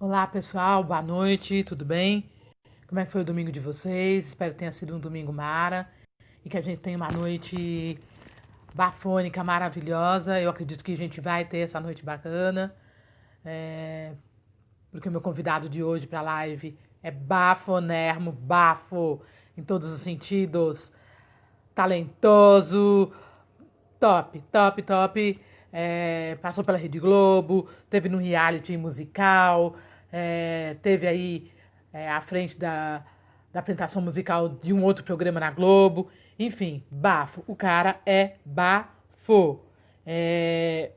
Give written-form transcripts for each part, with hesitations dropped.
Olá, pessoal, boa noite, tudo bem? Como é que foi o domingo de vocês? Espero que tenha sido um domingo mara e que a gente tenha uma noite bafônica, maravilhosa. Eu acredito que a gente vai ter essa noite bacana, é, porque o meu convidado de hoje para a live é bafonermo, bafo em todos os sentidos, talentoso, top, top, top. Passou pela Rede Globo, teve no reality musical, teve aí à frente da apresentação musical de um outro programa na Globo. Enfim, bafo. O cara é bafo. É,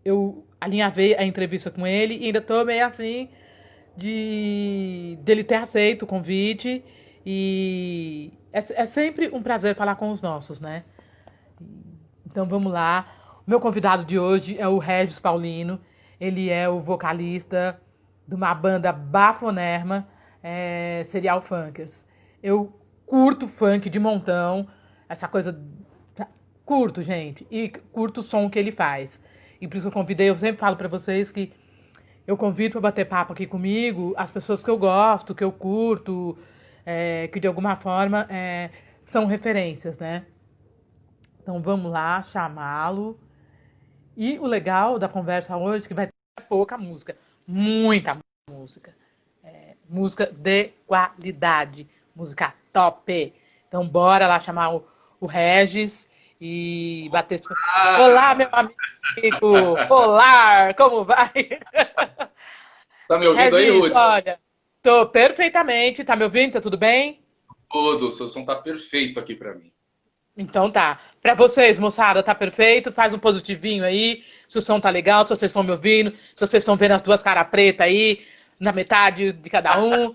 eu alinhavei a entrevista com ele e ainda tô meio assim dele ter aceito o convite. E é sempre um prazer falar com os nossos, né? Então vamos lá. O meu convidado de hoje é o Regis Paulino. Ele é o vocalista de uma banda bafonerma, Serial Funkers. Eu curto funk de montão, essa coisa. Curto, gente, e curto o som que ele faz. E por isso eu convidei, eu sempre falo pra vocês que eu convido para bater papo aqui comigo as pessoas que eu gosto, que eu curto, que de alguma forma são referências, né? Então vamos lá chamá-lo. E o legal da conversa hoje é que vai ter pouca música, muita música. Música de qualidade, música top. Então bora lá chamar o Regis e bater esse... Olá, meu Ah, amigo! Olá, como vai? tá me ouvindo aí, Regis, Ruth? olha, tô perfeitamente, tá me ouvindo? Tá tudo bem? Todo, o seu som tá perfeito aqui pra mim. Então tá. Pra vocês, moçada, tá perfeito? Faz um positivinho aí. Se o som tá legal, se vocês estão me ouvindo, se vocês estão vendo as duas caras pretas aí, na metade de cada um.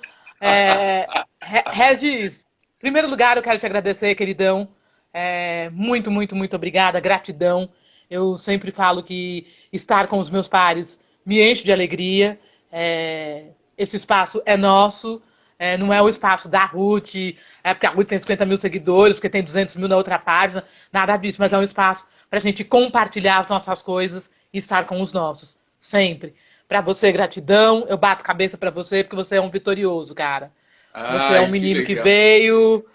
Regis, em primeiro lugar, eu quero te agradecer, queridão. Muito, muito, muito obrigada, gratidão. Eu sempre falo que estar com os meus pares me enche de alegria. Esse espaço é nosso. Não é o espaço da Ruth, porque a Ruth tem 50 mil seguidores, porque tem 200 mil na outra página, nada disso, mas é um espaço para a gente compartilhar as nossas coisas e estar com os nossos, sempre. Para você, gratidão, eu bato cabeça para você, porque você é um vitorioso, cara. Você é um Ai, que menino que legal. veio.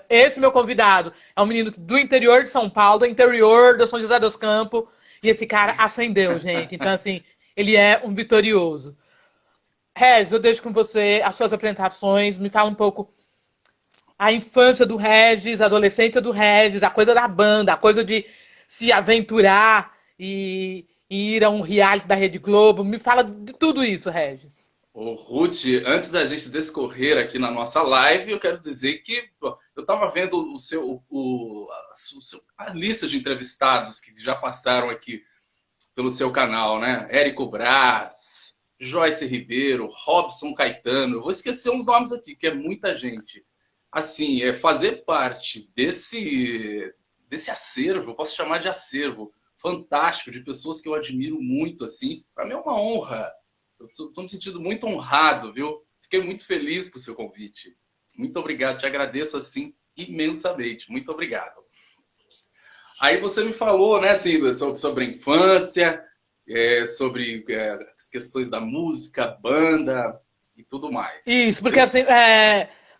Esse meu convidado é um menino do interior de São Paulo, do interior do São José dos Campos, e esse cara ascendeu, gente. Então, assim, ele é um vitorioso. Regis, eu deixo com você as suas apresentações. Me fala um pouco a infância do Regis, a adolescência do Regis, a coisa da banda, a coisa de se aventurar e ir a um reality da Rede Globo. Me fala de tudo isso, Regis. Ô, Ruth, antes da gente discorrer aqui na nossa live, eu quero dizer que pô, eu estava vendo a lista de entrevistados que já passaram aqui pelo seu canal, né? Érico Brás, Joyce Ribeiro, Robson Caetano. Eu vou esquecer uns nomes aqui, que é muita gente. Assim, fazer parte desse acervo, eu posso chamar de acervo fantástico de pessoas que eu admiro muito, assim, para mim é uma honra. Eu estou me sentindo muito honrado, viu? Fiquei muito feliz com o seu convite. Muito obrigado, te agradeço assim imensamente. Muito obrigado. Aí você me falou, né, assim, sobre a infância, sobre as questões da música, banda e tudo mais. Isso, Eu, porque assim,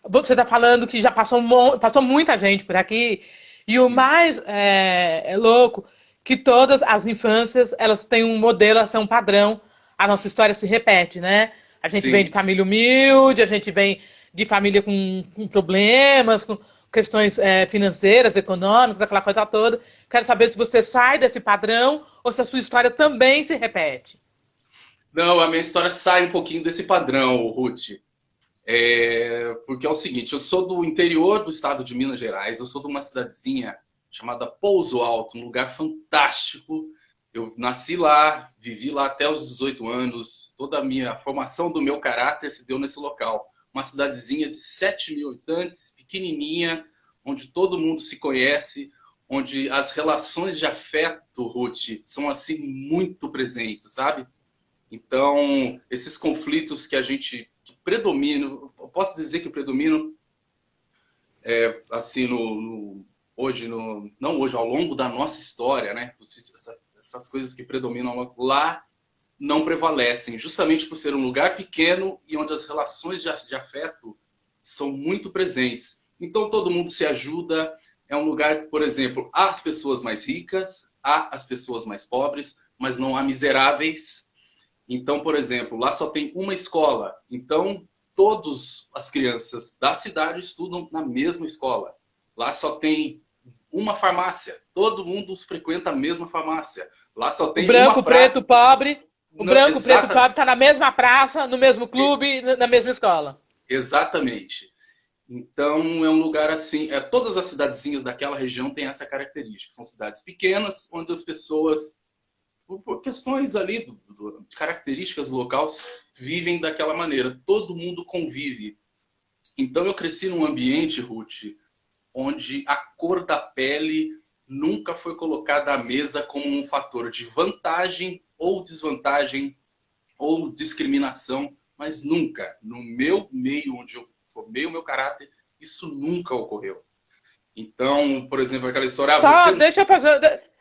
você está falando que já passou muita gente por aqui, e o mais louco que todas as infâncias elas têm um modelo, elas são um padrão, a nossa história se repete, né? A gente vem de sim. família humilde, a gente vem de família com problemas, com questões financeiras, econômicas, aquela coisa toda. Quero saber se você sai desse padrão ou se a sua história também se repete. Não, a minha história sai um pouquinho desse padrão, Ruth. Porque é o seguinte, eu sou do interior do estado de Minas Gerais, eu sou de uma cidadezinha chamada Pouso Alto, um lugar fantástico. Eu nasci lá, vivi lá até os 18 anos, toda a minha formação do meu caráter se deu nesse local. Uma cidadezinha de 7 mil habitantes, pequenininha, onde todo mundo se conhece, onde as relações de afeto, Ruth, são assim muito presentes, sabe? Então, esses conflitos que a gente que predominam, eu posso dizer que predominam assim hoje não hoje ao longo da nossa história, né? Essas coisas que predominam lá não prevalecem, justamente por ser um lugar pequeno e onde as relações de afeto são muito presentes. Então todo mundo se ajuda, é um lugar, por exemplo, há as pessoas mais ricas, há as pessoas mais pobres, mas não há miseráveis. Então, por exemplo, lá só tem uma escola, então todas as crianças da cidade estudam na mesma escola. Lá só tem uma farmácia, todo mundo frequenta a mesma farmácia. Lá só O tem branco, uma o preto, o pobre. O Não, branco, o preto, o pobre está na mesma praça, no mesmo clube, na mesma escola. exatamente. Então é um lugar assim. Todas as cidadezinhas daquela região têm essa característica. São cidades pequenas, onde as pessoas, por questões ali de características locais, vivem daquela maneira. Todo mundo convive. Então eu cresci num ambiente, Ruth, onde a cor da pele nunca foi colocada à mesa como um fator de vantagem ou desvantagem ou discriminação, mas nunca, no meu meio onde eu formei o meu caráter, isso nunca ocorreu. Então, por exemplo, aquela história, Só você...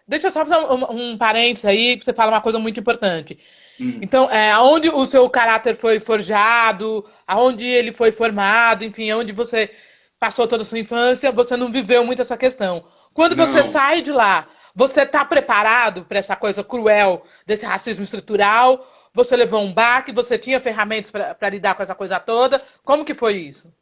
deixa eu só fazer um parênteses aí, que você fala uma coisa muito importante. Hum, Então, aonde o seu caráter foi forjado, aonde ele foi formado, enfim, aonde você passou toda a sua infância, você não viveu muito essa questão. Quando você não, sai de lá, você está preparado para essa coisa cruel desse racismo estrutural? Você levou um baque, você tinha ferramentas para lidar com essa coisa toda? Como que foi isso?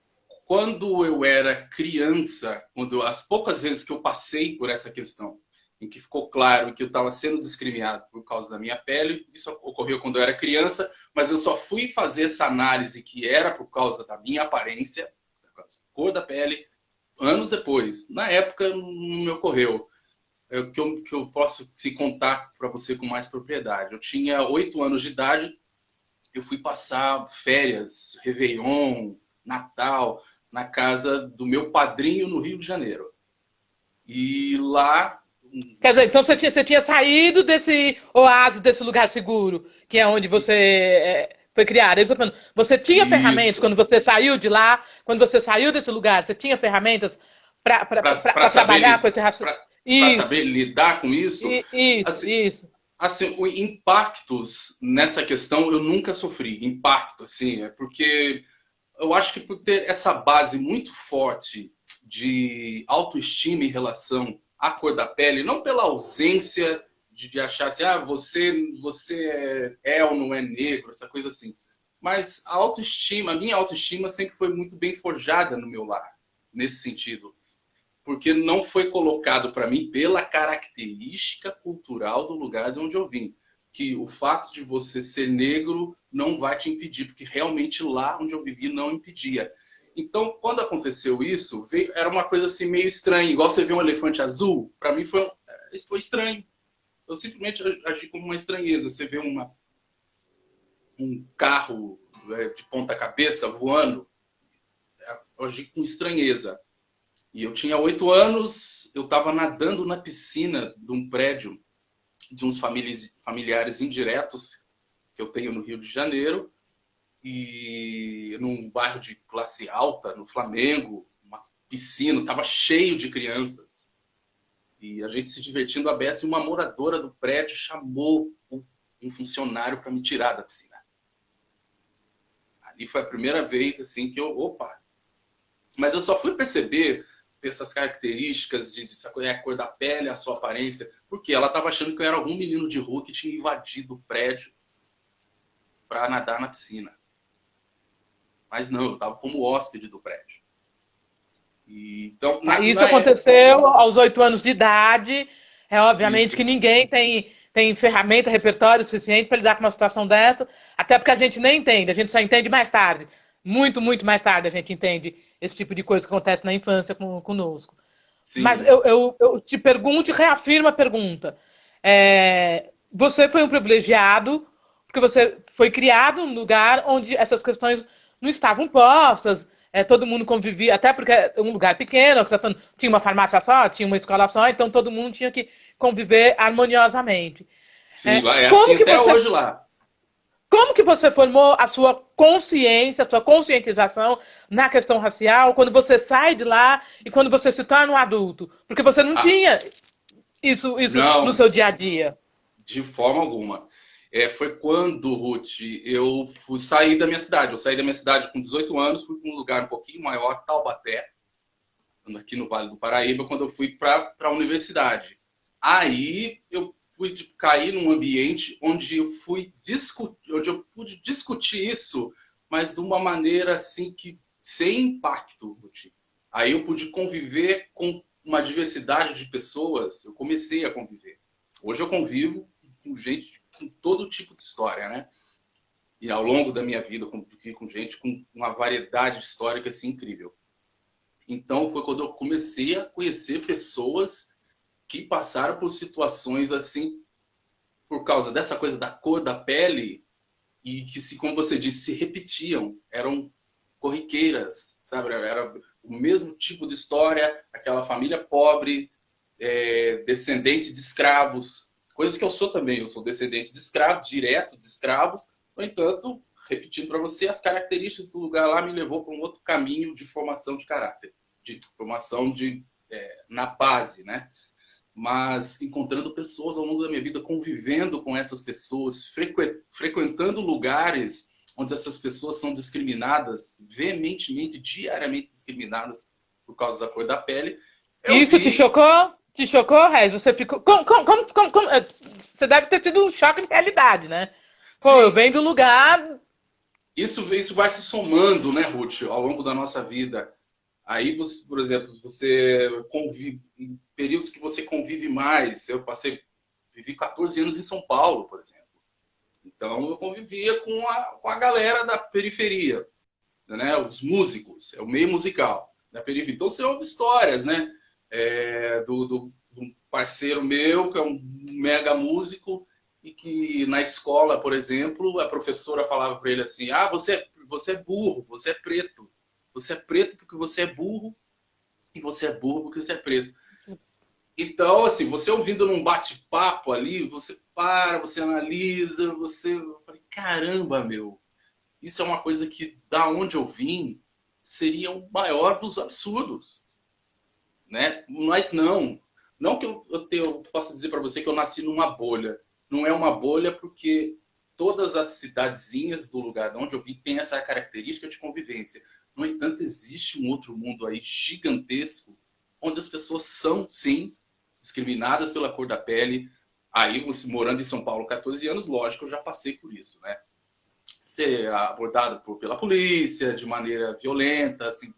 quando eu era criança, as poucas vezes que eu passei por essa questão, em que ficou claro que eu estava sendo discriminado por causa da minha pele, isso ocorreu quando eu era criança, mas eu só fui fazer essa análise que era por causa da minha aparência, da cor da pele, anos depois. Na época não me ocorreu. Que eu posso se contar para você com mais propriedade. Eu tinha 8 anos de idade, eu fui passar férias, Réveillon, Natal, na casa do meu padrinho no Rio de Janeiro. E lá. Quer dizer, então você tinha saído desse oásis, desse lugar seguro, que é onde você foi criado. Você tinha ferramentas Isso. quando você saiu de lá, quando você saiu desse lugar, você tinha ferramentas Para para trabalhar com esse raciocínio. saber Isso, lidar com isso, isso, assim, isso. assim, impactos nessa questão eu nunca sofri. Impacto, assim, é porque eu acho que por ter essa base muito forte de autoestima em relação à cor da pele, não pela ausência de achar assim, você é ou não é negro, essa coisa assim. Mas a minha autoestima sempre foi muito bem forjada no meu lar, nesse sentido. Porque não foi colocado para mim pela característica cultural do lugar de onde eu vim. Que o fato de você ser negro não vai te impedir, porque realmente lá onde eu vivi não impedia. Então, quando aconteceu isso, era uma coisa assim meio estranha, igual você vê um elefante azul, para mim foi estranho. Eu simplesmente agi como uma estranheza. Você vê um carro de ponta cabeça voando, eu agi com estranheza. E eu tinha 8 anos, eu estava nadando na piscina de um prédio de uns familiares indiretos que eu tenho no Rio de Janeiro, e num bairro de classe alta, no Flamengo, uma piscina, estava cheio de crianças. E a gente se divertindo a beça, e uma moradora do prédio chamou um funcionário para me tirar da piscina. Ali foi a primeira vez assim que opa! Mas eu só fui perceber essas características de a cor da pele, a sua aparência, porque ela estava achando que eu era algum menino de rua que tinha invadido o prédio para nadar na piscina. Mas não, eu estava como hóspede do prédio. Então, Isso aconteceu aos 8 anos de idade. É obviamente isso. que ninguém tem ferramenta, repertório suficiente para lidar com uma situação dessa, até porque a gente nem entende, a gente só entende mais tarde. Muito, muito mais tarde a gente entende esse tipo de coisa que acontece na infância conosco. Mas Sim. eu te pergunto e reafirmo a pergunta. Você foi um privilegiado porque você foi criado num lugar onde essas questões não estavam postas, todo mundo convivia, até porque é um lugar pequeno, que você tá falando, tinha uma farmácia só, tinha uma escola só, então todo mundo tinha que conviver harmoniosamente. Sim, lá é assim Como que até você hoje lá. como que você formou a sua consciência, a sua conscientização na questão racial quando você sai de lá e quando você se torna um adulto? Porque você não Ah, tinha isso no não, seu dia a dia. de forma alguma. Foi quando, Ruth, eu fui sair da minha cidade. Eu saí da minha cidade com 18 anos, fui para um lugar um pouquinho maior, Taubaté, aqui no Vale do Paraíba, quando eu fui para a universidade. Aí eu fui cair num ambiente onde eu fui discutir, onde eu pude discutir isso, mas de uma maneira assim que sem impacto, Ruth. Aí eu pude conviver com uma diversidade de pessoas. Eu comecei a conviver. Hoje eu convivo com gente com todo tipo de história, né? E ao longo da minha vida, eu convivi com gente com uma variedade histórica assim incrível. Então foi quando eu comecei a conhecer pessoas que passaram por situações assim, por causa dessa coisa da cor da pele, e que, como você disse, se repetiam, eram corriqueiras, sabe? Era o mesmo tipo de história, aquela família pobre, descendente de escravos, coisas que eu sou também, eu sou descendente de escravos, direto de escravos, no entanto, repetindo para você, as características do lugar lá me levou para um outro caminho de formação de caráter, de formação na base, né? Mas encontrando pessoas ao longo da minha vida, convivendo com essas pessoas, frequentando lugares onde essas pessoas são discriminadas, veementemente, diariamente discriminadas por causa da cor da pele. Eu Isso te vi. chocou? Te chocou, Regis? Você ficou. Você deve ter tido um choque de realidade, né? Pô, eu Sim, venho do lugar. isso vai se somando, né, Ruth, ao longo da nossa vida. Aí, você, por exemplo, você convive, em períodos que você convive mais. Vivi 14 anos em São Paulo, por exemplo. Então, eu convivia com a galera da periferia, né? Os músicos, é o meio musical da periferia. Então, você ouve histórias, né? Do parceiro meu, que é um mega músico, e que na escola, por exemplo, a professora falava para ele assim: ah, você é burro, você é preto. Você é preto porque você é burro, e você é burro porque você é preto. Então, assim, você ouvindo num bate-papo ali, você para, você analisa, você. Eu falei, caramba, meu, isso é uma coisa que, da onde eu vim, seria o maior dos absurdos, né? Mas não. Não que eu possa dizer para você que eu nasci numa bolha. Não é uma bolha porque todas as cidadezinhas do lugar de onde eu vim têm essa característica de convivência. No entanto, existe um outro mundo aí gigantesco onde as pessoas são, sim, discriminadas pela cor da pele. Aí, você morando em São Paulo 14 anos, lógico, eu já passei por isso, né? Ser abordado pela polícia de maneira violenta, assim,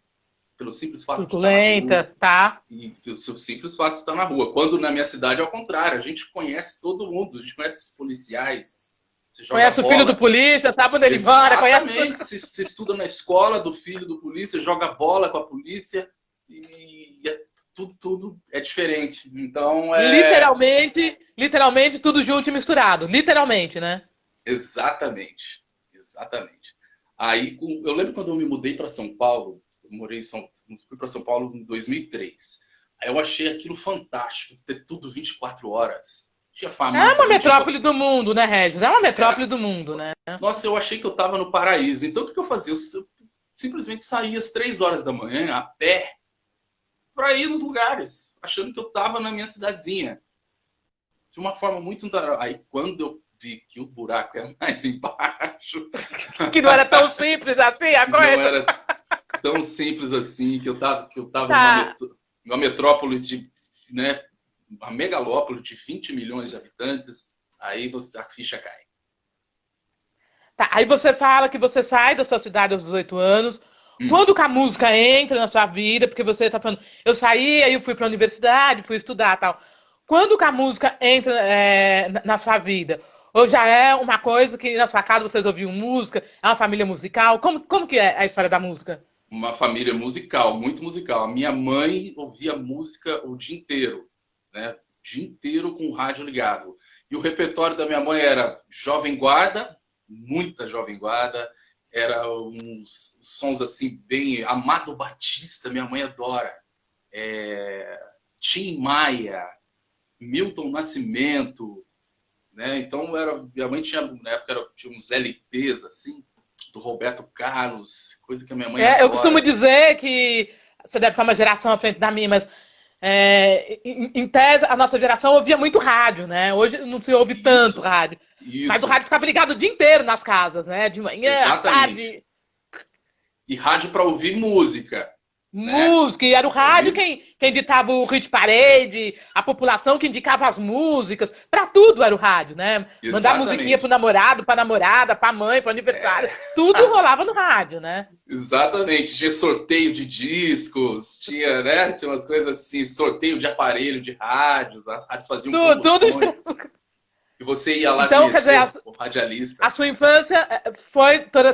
pelo simples fato de estar na rua. Truculenta, tá? E o simples fato de estar na rua. Quando na minha cidade é ao contrário, a gente conhece todo mundo, a gente conhece os policiais. Você joga Conhece o filho do bola. polícia, sabe onde ele mora, conhece tudo. Exatamente. Você estuda na escola do filho do polícia, joga bola com a polícia e tudo é diferente. Então, Literalmente tudo junto e misturado. Literalmente, né? exatamente. Exatamente. Aí, eu lembro quando eu me mudei para São Paulo, fui para São Paulo em 2003. Aí eu achei aquilo fantástico, ter tudo 24 horas. Tinha É farmácia uma ali, metrópole do mundo, né, Regis? É uma metrópole era, do mundo, né? nossa, eu achei que eu estava no paraíso. Então, o que eu fazia? Eu simplesmente saía às 3 horas da manhã, a pé, para ir nos lugares, achando que eu estava na minha cidadezinha. De uma forma muito... Aí, quando eu vi que o buraco era mais embaixo, Que não era tão simples assim a que não coisa. era tão simples assim, que eu tava Tá. numa metrópole de, né, uma megalópole de 20 milhões de habitantes, aí a ficha cai. Tá. Aí você fala que você sai da sua cidade aos 18 anos. Hum. Quando que a música entra na sua vida? Porque você tá falando, eu saí, aí eu fui pra universidade, fui estudar tal. Quando que a música entra na sua vida? Ou já é uma coisa que na sua casa vocês ouviam música? É uma família musical? Como que é a história da música? Uma família musical, muito musical. A minha mãe ouvia música o dia inteiro, né? O dia inteiro com o rádio ligado. E o repertório da minha mãe era Jovem Guarda, muita Jovem Guarda, era uns sons assim bem... Amado Batista, minha mãe adora. Tim Maia, Milton Nascimento, né? Então minha mãe tinha, na época tinha uns LPs assim, do Roberto Carlos, coisa que a minha mãe Eu costumo adora. dizer que você deve estar uma geração à frente da minha, mas Em tese, a nossa geração ouvia muito rádio, né? Hoje não se ouve tanto rádio. Mas o Isso, rádio ficava ligado o dia inteiro nas casas, né? De manhã, à exatamente. tarde. E rádio para ouvir música, né? Música, e era o rádio Ouvir, quem ditava o hit parade, a população que indicava as músicas, pra tudo era o rádio, né? Mandar musiquinha pro exatamente. namorado, pra namorada, pra mãe, pro aniversário, tudo rolava no rádio, né? Exatamente. Tinha sorteio de discos, tinha, né? Tinha umas coisas assim, sorteio de aparelho de rádios, as rádios faziam Tudo. promoções e você ia lá Então, quer dizer, conhecer o radialista. a sua infância foi toda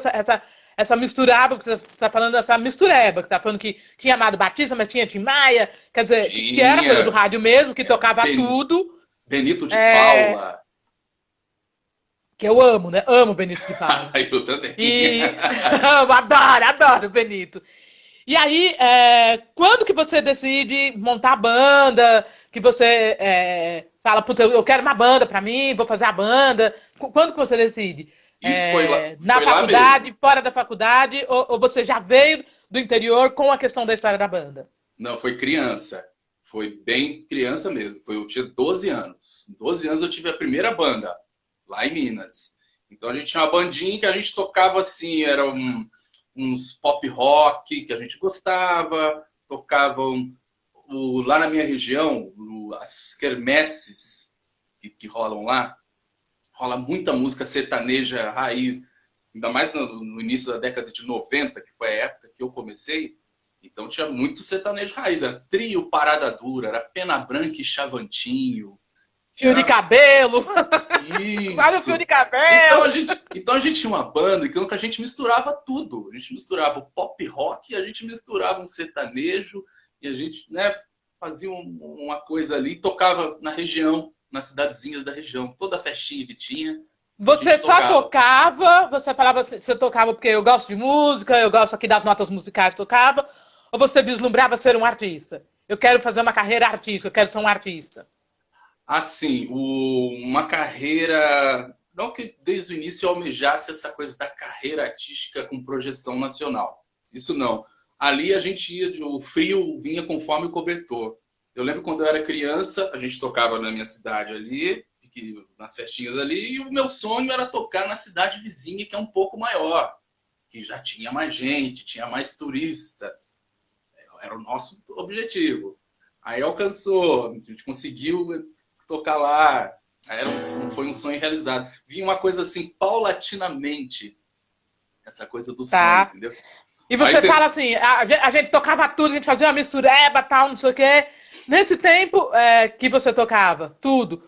essa misturaba que você está falando, essa mistureba, que você está falando que tinha Amado Batista, mas tinha Tim Maia, quer dizer, que era coisa do Tinha rádio mesmo, que tocava tudo, Benito de é, Paula. que eu amo, né? Amo Benito de Paula. Eu também. E adoro o Benito. E aí, quando que você decide montar a banda, que você fala, puta, eu quero uma banda pra mim, vou fazer a banda. Quando que você decide? Isso Na foi lá mesmo. faculdade, fora da faculdade, ou você já veio do interior com a questão da história da banda? Não, foi criança. Foi bem criança mesmo. Eu tinha 12 anos. 12 anos eu tive a primeira banda, lá em Minas. Então a gente tinha uma bandinha que a gente tocava assim, uns pop rock que a gente gostava, tocavam lá na minha região, as quermesses que rolam lá, rola muita música sertaneja raiz, ainda mais no início da década de 90, que foi a época que eu comecei. Então tinha muito sertanejo raiz, era Trio Parada Dura, era Pena Branca e Chavantinho, Fio de era cabelo! Sabe o fio isso. de cabelo? Então a gente tinha uma banda que a gente misturava tudo. A gente misturava o pop rock, a gente misturava um sertanejo e a gente, né, fazia uma coisa ali e tocava na região, nas cidadezinhas da região. Toda festinha que tinha, a Você gente só tocava. tocava, você falava, você tocava porque eu gosto de música, eu gosto aqui das notas musicais, tocava, ou você vislumbrava ser um artista? Eu quero fazer uma carreira artística, eu quero ser um artista. Assim, uma carreira. Não que desde o início eu almejasse essa coisa da carreira artística com projeção nacional. Isso não. Ali a gente ia, o frio vinha conforme o cobertor. Eu lembro quando eu era criança, a gente tocava na minha cidade ali, nas festinhas ali, e o meu sonho era tocar na cidade vizinha, que é um pouco maior, que já tinha mais gente, tinha mais turistas. Era o nosso objetivo. Aí alcançou, a gente conseguiu tocar lá. Foi um sonho realizado. Vinha uma coisa assim, paulatinamente, essa coisa do sonho, Tá. entendeu? E Aí você fala assim, a gente tocava tudo, a gente fazia uma mistureba, tal, não sei o quê. Nesse tempo que você tocava tudo,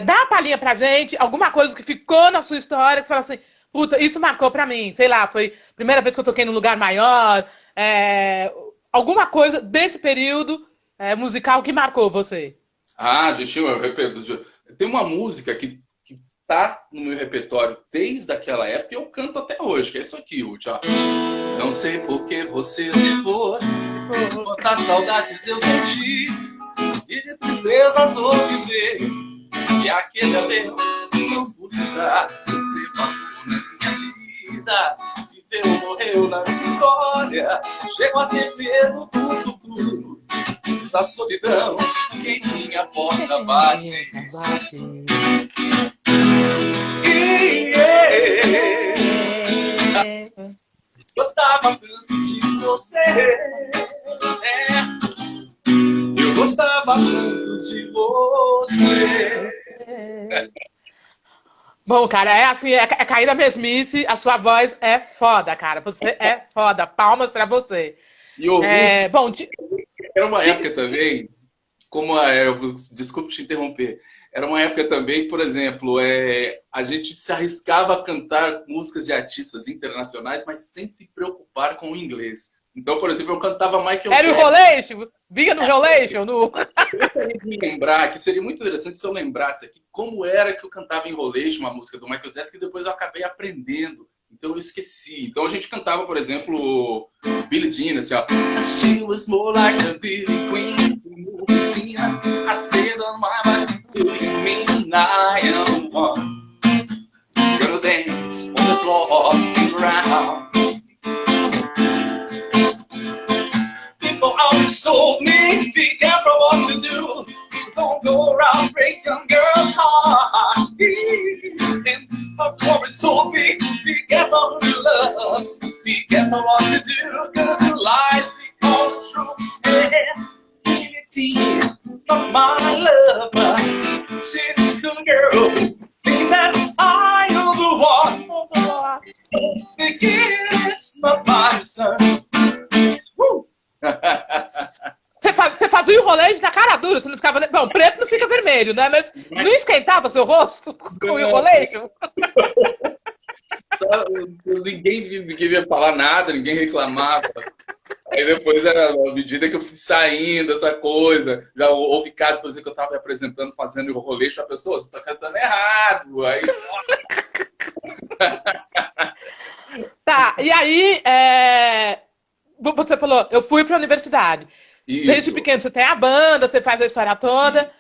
dá uma palhinha pra gente, alguma coisa que ficou na sua história, que você fala assim, puta, isso marcou pra mim, sei lá, foi a primeira vez que eu toquei num lugar maior, alguma coisa desse período musical que marcou você. Gente, eu repito, tem uma música que tá no meu repertório desde aquela época e eu canto até hoje, que é isso aqui, Ruth, ó. Não sei por que você se foi, quantas saudades eu senti, e de tristezas vou viver, e aquele adeus não pude dar, você passou na minha vida, viveu, morreu na minha história, chego a ter medo do futuro, da solidão, quem minha porta bate. Gostava tanto de você. Eu gostava tanto de você. Bom, cara, é assim, é cair da mesmice, a sua voz é foda, cara. Você é foda. Palmas pra você. E o Ruth, Bom, era uma época também, desculpe te interromper, era uma época também, por exemplo, a gente se arriscava a cantar músicas de artistas internacionais, mas sem se preocupar com o inglês. Então, por exemplo, eu cantava Michael era o Jackson. Rolation? Vinha no Rolation? No... Eu gostaria de lembrar, que seria muito interessante se eu lembrasse aqui como era que eu cantava Enrolation, uma música do Michael Jackson, que depois eu acabei aprendendo. Então eu esqueci. Então a gente cantava, por exemplo, Billie Jean, assim, ó. She was more like a Billie Queen. I said on my mind, do you mean I am one? Gonna dance on the floor, around. People always told me break young girl's heart. And my glory told me, be careful who you love, be careful what you do, cause your lies become the truth. And it's not my lover, she's the girl, think that I am the one, thinking it's not my son. Você fazia o rolê na cara dura, você não ficava. Bom, preto não fica vermelho, né? Mas não esquentava seu rosto com o rolejo? Ninguém me falar nada, ninguém reclamava. Aí depois, à medida que eu fui saindo, essa coisa, já houve casos, por exemplo, que eu estava me apresentando, fazendo o rolê, a pessoa, você está cantando errado. Aí... Tá, e aí, você falou, eu fui para a universidade. Isso. Desde pequeno você tem a banda, você faz a história toda.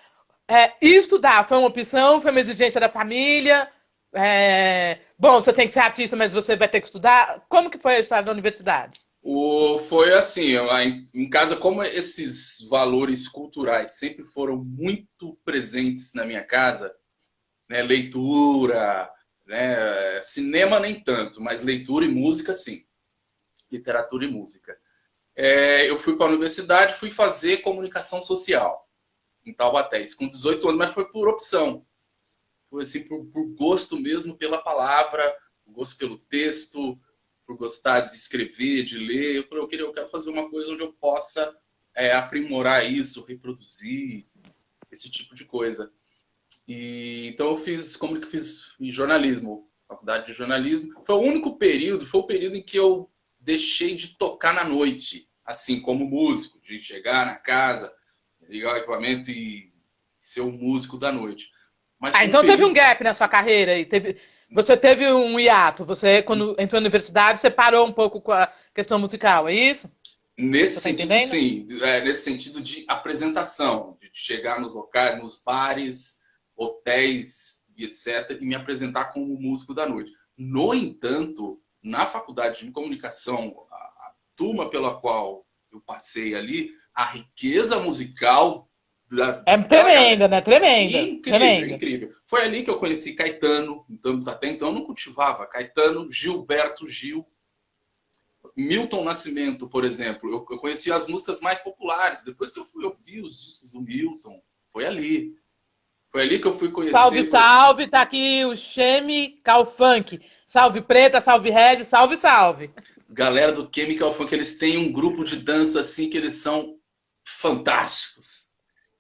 E estudar foi uma opção, foi uma exigência da família. Bom, você tem que ser artista, mas você vai ter que estudar. Como que foi a história da universidade? Foi assim, em casa, como esses valores culturais sempre foram muito presentes na minha casa, né, leitura, né, cinema nem tanto, mas leitura e música sim, literatura e música. Eu fui para a universidade, fui fazer comunicação social em Taubaté, isso com 18 anos, mas foi por opção. Foi assim, por gosto mesmo pela palavra, por gosto pelo texto, por gostar de escrever, de ler. Eu quero fazer uma coisa onde eu possa aprimorar isso, reproduzir, esse tipo de coisa. Então eu fiz jornalismo, faculdade de jornalismo. Foi o único período, foi o período em que eu deixei de tocar na noite, assim, como músico, de chegar na casa, ligar o equipamento e ser um músico da noite. Mas então teve um gap na sua carreira aí, você teve um hiato, você quando entrou na universidade, você parou um pouco com a questão musical, é isso? Nesse sentido, sim. Nesse sentido de apresentação, de chegar nos locais, nos bares, hotéis e etc., e me apresentar como músico da noite. No entanto, na faculdade de comunicação, a turma pela qual eu passei ali, a riqueza musical tremenda, né? Tremenda. Incrível, tremenda. Incrível. Foi ali que eu conheci Caetano, então até então eu não cultivava. Caetano, Gilberto Gil, Milton Nascimento, por exemplo. Eu conheci as músicas mais populares. Depois que eu fui ouvir os discos do Milton, foi ali. Foi ali que eu fui conhecer... Salve, salve, tá aqui o Chemical Funk. Salve Preta, salve Red, salve, salve. Galera do Chemical Funk, eles têm um grupo de dança assim que eles são fantásticos.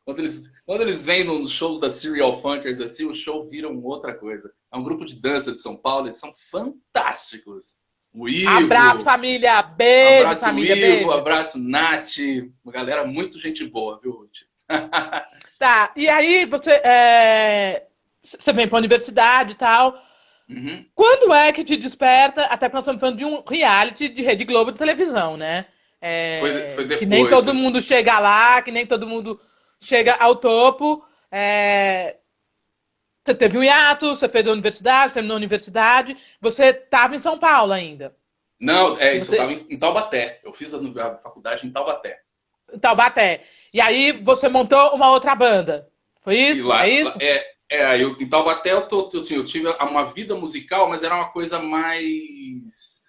Quando eles vêm nos shows da Serial Funkers, assim, o show vira uma outra coisa. É um grupo de dança de São Paulo, eles são fantásticos. O Ivo, abraço, família. Beijo, abraço, família. Ivo, beijo. Abraço, Nath. Uma galera muito gente boa, viu, Ruth? Tá, e aí você vem para a universidade e tal. Uhum. Quando é que te desperta? Até porque nós estamos falando de um reality de Rede Globo de televisão, né? Foi depois. Que nem todo mundo chega lá, que nem todo mundo chega ao topo. Você teve um hiato, você fez a universidade, terminou a universidade. Você estava em São Paulo ainda. Não, isso, eu estava em Taubaté. Eu fiz a faculdade em Taubaté. Em Taubaté. E aí você montou uma outra banda. Foi isso? Lá, é isso? Em Taubaté eu tive uma vida musical, mas era uma coisa mais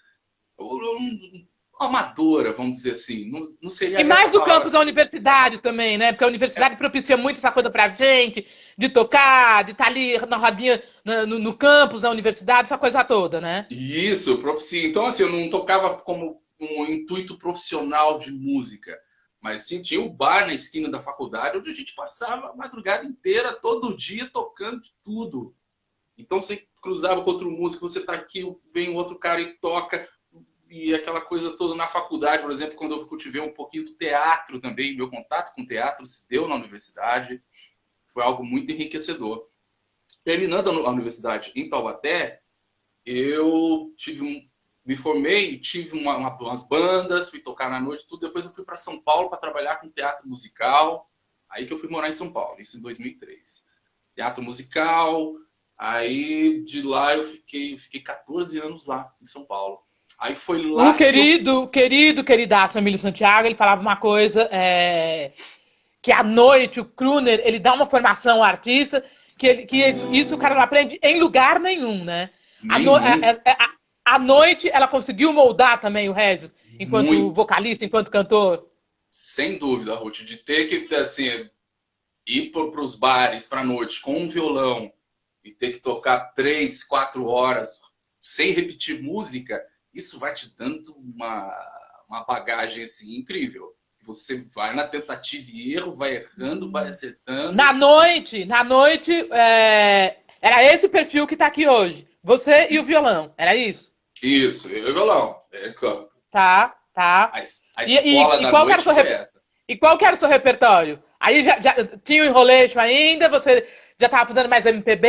amadora, vamos dizer assim. Não seria. E mais do campus da universidade também, né? Porque a universidade propicia muito essa coisa pra gente, de tocar, de estar ali na rodinha, no campus da universidade, essa coisa toda, né? Isso, propicia. Então, assim, eu não tocava como um intuito profissional de música. Mas sim, tinha o bar na esquina da faculdade, onde a gente passava a madrugada inteira, todo dia, tocando de tudo. Então, você cruzava com outro músico, você tá aqui, vem um outro cara e toca. E aquela coisa toda na faculdade, por exemplo, quando eu cultivei um pouquinho do teatro também, meu contato com o teatro se deu na universidade. Foi algo muito enriquecedor. Terminando a universidade em Taubaté, eu me formei, tive umas bandas, fui tocar na noite, tudo. Depois eu fui para São Paulo para trabalhar com teatro musical. Aí que eu fui morar em São Paulo, isso em 2003. Teatro musical, aí de lá eu fiquei 14 anos lá em São Paulo. Aí foi lá queridaço Emílio Santiago, ele falava uma coisa que à noite o crooner, ele dá uma formação ao artista isso o cara não aprende em lugar nenhum, né? A noite ela conseguiu moldar também o Regis, enquanto vocalista, enquanto cantor. Sem dúvida, Ruth, de ter que assim, ir para os bares para noite com um violão e ter que tocar 3, 4 horas sem repetir música, isso vai te dando uma bagagem assim, incrível. Você vai na tentativa e erro, vai errando, vai acertando. Na noite, era esse perfil que tá aqui hoje. Você e o violão, era isso? Isso, eu e o violão. É campo. Tá. A escola da noite foi essa. E qual que era o seu repertório? Aí já tinha o Enrolation ainda? Você já estava fazendo mais MPB?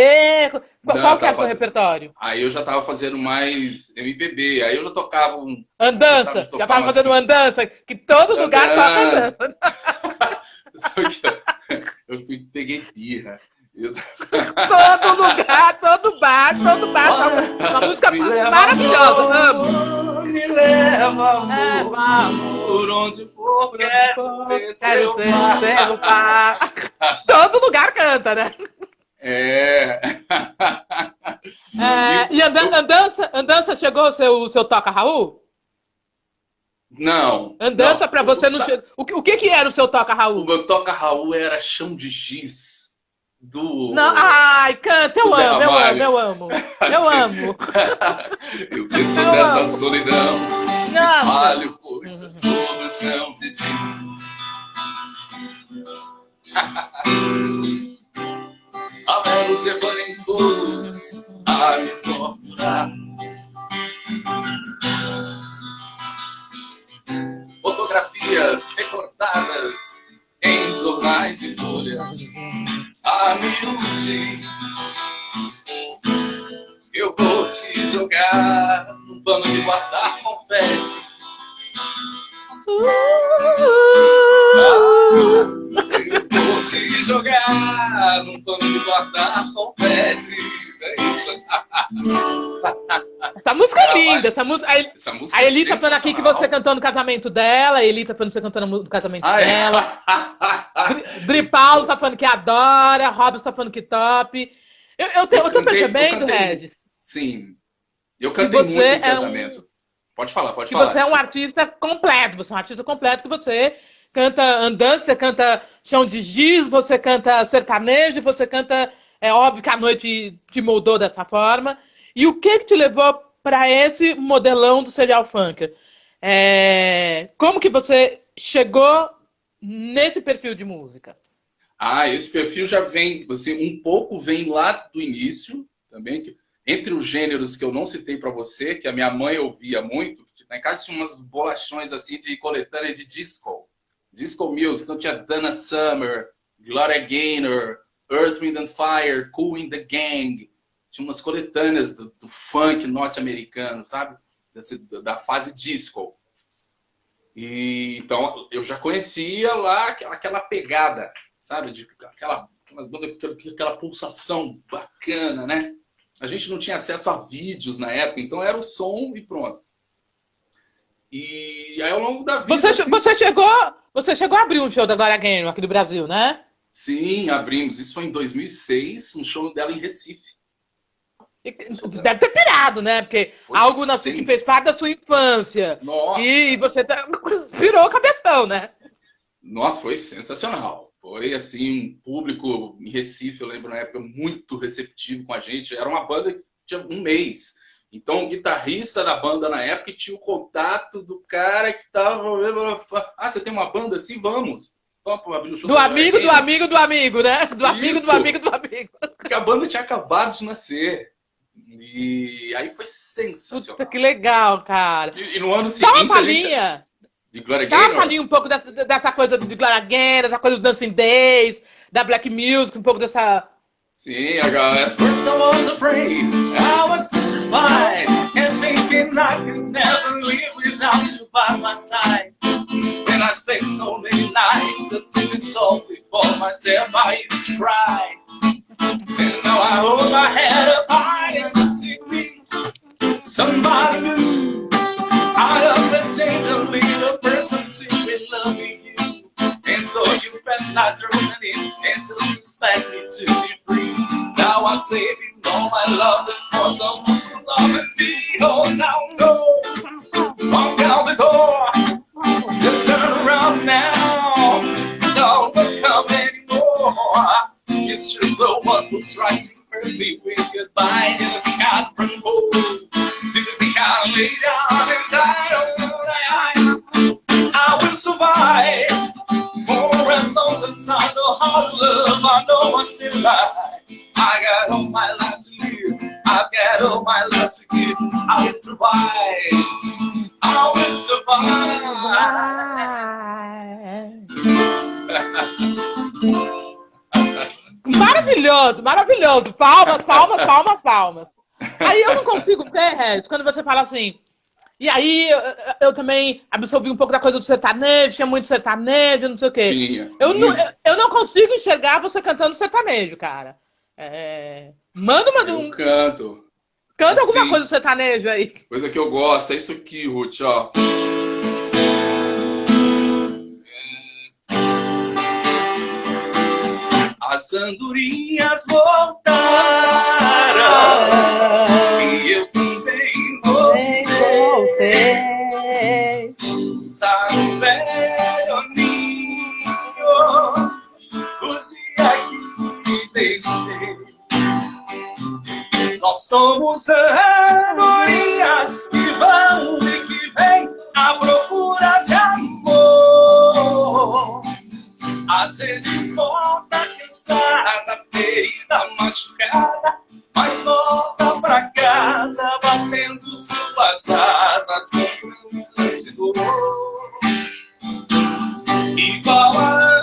Qual que era o seu repertório? Aí eu já estava fazendo mais MPB. Aí eu já tocava Andança. Já estava fazendo andança. Que todo lugar toca andança. Só que eu peguei birra. Todo lugar, todo bar. Uma música maravilhosa. Amo. Me leva, amor, por onde for, quero ser seu par. Todo lugar canta, né? E Andança chegou o seu Toca Raul? Não. Andança pra você não chegou. O que era o seu Toca Raul? O meu Toca Raul era Chão de Giz. Não, ai, canta, eu amo. Eu que sou dessa solidão, espalho coisas sobre o chão de giz. Há belos devaneios todos a me torturar. Fotografias recortadas em jornais e folhas a me iludir. Eu vou te jogar num pano de guardar confete. Eu vou te jogar num pano de guardar confete. É isso. Essa música é linda. Essa música a Eli tá falando aqui que você cantou no casamento dela. A Eli tá falando que você cantou no casamento dela. Dri Paulo tá falando que adora. Robson tá falando que top. Eu tô percebendo, Regis. Sim. Eu cantei muito em casamento. Pode falar. Que você é um artista completo. Você é um artista completo que você canta andança, você canta Chão de Giz, você canta sertanejo, você canta... É óbvio que a noite te moldou dessa forma. E o que te levou para esse modelão do serial funker? Como que você chegou nesse perfil de música? Esse perfil já vem, assim, um pouco vem lá do início também. Entre os gêneros que eu não citei para você, que a minha mãe ouvia muito, na casa tinha umas bolachões assim de coletânea de disco music. Então tinha Donna Summer, Gloria Gaynor, Earth, Wind and Fire, Kool and the Gang. Tinha umas coletâneas do funk norte-americano, sabe? Da fase disco. E então eu já conhecia lá aquela pegada, sabe? Aquela pulsação bacana, né? A gente não tinha acesso a vídeos na época, então era o som e pronto. E aí ao longo da vida... Você chegou a abrir um show da Gloria Gaynor aqui do Brasil, né? Sim, abrimos. Isso foi em 2006, um show dela em Recife. Deve ter pirado, né? Porque foi algo que fez parte da sua infância. Nossa. E você virou o cabeção, né? Nossa, foi sensacional. Foi, assim, um público em Recife, eu lembro na época, muito receptivo com a gente. Era uma banda que tinha um mês. Então, o guitarrista da banda na época tinha o contato do cara que tava... você tem uma banda assim? Vamos. Topa abrir o show do amigo, né? Do amigo. Porque a banda tinha acabado de nascer. E aí foi sensacional. Puta, que legal, cara. E no ano seguinte... Dá uma palhinha. De Gloria Gaynor? Dá uma palhinha um pouco dessa coisa de Gloria Gaynor, essa coisa do Dancing Days, da Black Music, um pouco dessa... Sim, agora... First I was afraid, I was petrified, and thinking I could never live without you by my side. And I spent so many nights just singing softly for myself, I used to cry. And now I hold my head up high and I see me, somebody new. I love the change of me, the person secret loving you. And so you better not I'm saving all my love for someone to love me. Oh, now go, walk out the door. Just turn around now. Don't come anymore. You're still the one who tried to hurt me with goodbye. Didn't think I'd run home. Didn't think I'd lay down and die. I will survive. For as long as I know how to love, I know I'm still alive. I got all my life to live. I've got all my life to give. I will survive. I will survive. Maravilhoso, maravilhoso. Palmas, palmas, palmas, palmas. Aí eu não consigo ver, Regis, quando você fala assim. E aí eu também absorvi um pouco da coisa do sertanejo, tinha muito sertanejo, não sei o quê. Tinha. Eu não consigo enxergar você cantando sertanejo, cara. Manda uma... Eu canto. Canta assim, alguma coisa do sertanejo aí. Coisa que eu gosto, é isso aqui, Ruth, ó. As andorinhas voltaram e eu também voltei. Sabe o velho ninho, os dias que me deixei. Nós somos andorinhas que vão e que vêm à procura de amor. Às vezes volta cansada, ferida, machucada, mas volta pra casa batendo suas asas com grande dor. Igual a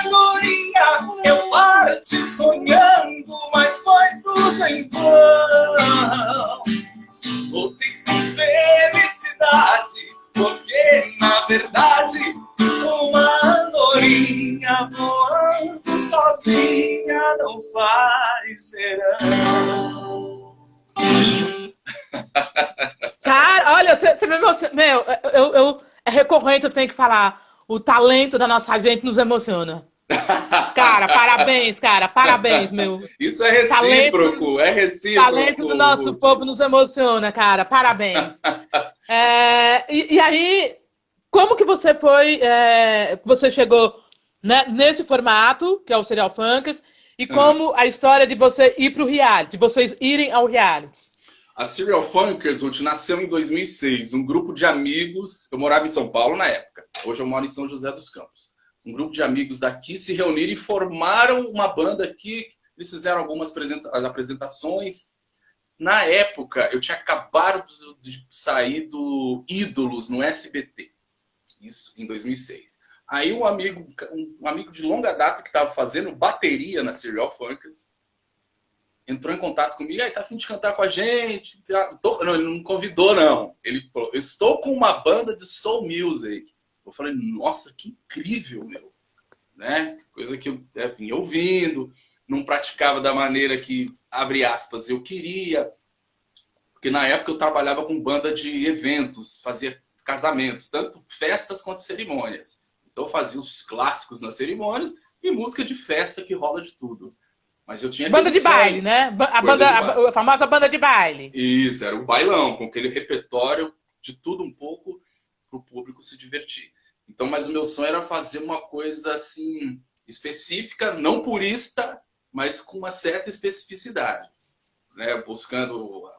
andorinha, eu parti sonhando, mas foi tudo em vão. Voltei sem felicidade, porque na verdade uma andorinha voando sozinha não faz verão. Cara, olha, você me emociona. Meu, é recorrente, eu tenho que falar. O talento da nossa gente nos emociona. Cara, parabéns, meu. Isso é recíproco, é recíproco. O talento do nosso povo nos emociona, cara, parabéns. E aí, como que você foi, você chegou, né, nesse formato, que é o Serial Funkers, e como a história de você ir pro reality, de vocês irem ao reality? A Serial Funkers, Ruth, nasceu em 2006, um grupo de amigos, eu morava em São Paulo na época, hoje eu moro em São José dos Campos. Um grupo de amigos daqui se reuniram e formaram uma banda aqui, eles fizeram algumas apresentações. Na época, eu tinha acabado de sair do Ídolos no SBT, isso em 2006. Aí um amigo de longa data que estava fazendo bateria na Serial Funkers entrou em contato comigo, tá a fim de cantar com a gente? Não, ele não me convidou, não. Ele falou, eu estou com uma banda de soul music. Eu falei, nossa, que incrível, meu. Né? Coisa que eu vinha ouvindo, não praticava da maneira que, abre aspas, eu queria. Porque na época eu trabalhava com banda de eventos, fazia casamentos, tanto festas quanto cerimônias. Então eu fazia os clássicos nas cerimônias e música de festa que rola de tudo. Mas eu tinha banda de baile, né? A famosa banda de baile. Isso, era um bailão, com aquele repertório de tudo um pouco para o público se divertir. Então, mas o meu sonho era fazer uma coisa assim específica, não purista, mas com uma certa especificidade, né? Buscando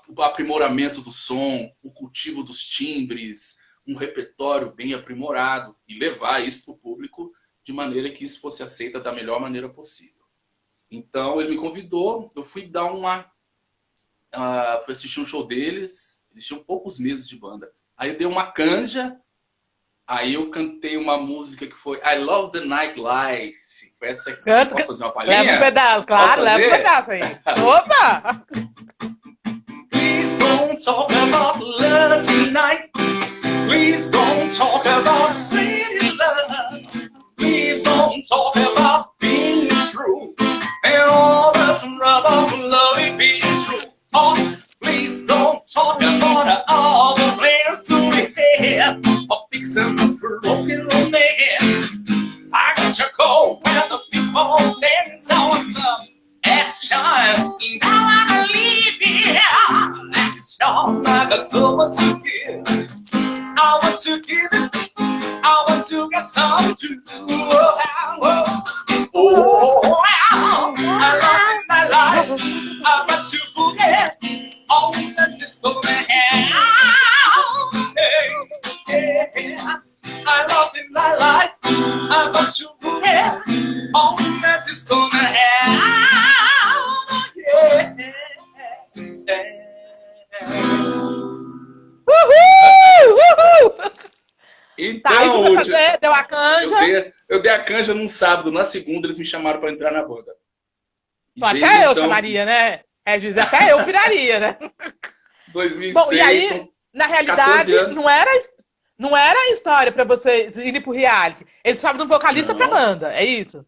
o aprimoramento do som, o cultivo dos timbres, um repertório bem aprimorado e levar isso para o público de maneira que isso fosse aceita da melhor maneira possível. Então ele me convidou, eu fui dar fui assistir um show deles, eles tinham poucos meses de banda. Aí eu dei uma canja, aí eu cantei uma música que foi I Love the Nightlife. Foi essa aqui. Posso fazer uma palhinha? Leva um pedaço, claro, leva um pedaço aí. Opa! Please don't talk about love tonight. Please don't talk about sweet love. Please don't talk about being true. And all that's rubber love being true. Oh, please don't talk about all the plans we had. Or fixing us broken romance. I got you cold when the people dance on some action got so much to give. I want to give it. I want to get some too. Oh, I love in my life. I want to boogie on the disco man. Hey, hey, I love in my life. I want to boogie on the disco man. Uhul! Uhul! Então, Tá, isso pra fazer, deu a canja. eu dei a canja num sábado, na segunda eles me chamaram para entrar na banda. Pô, até eu chamaria, né? Até eu viraria, né? 2006, bom, e aí, na realidade, não era a história pra vocês irem pro reality. Eles precisavam de um vocalista pra banda, é isso?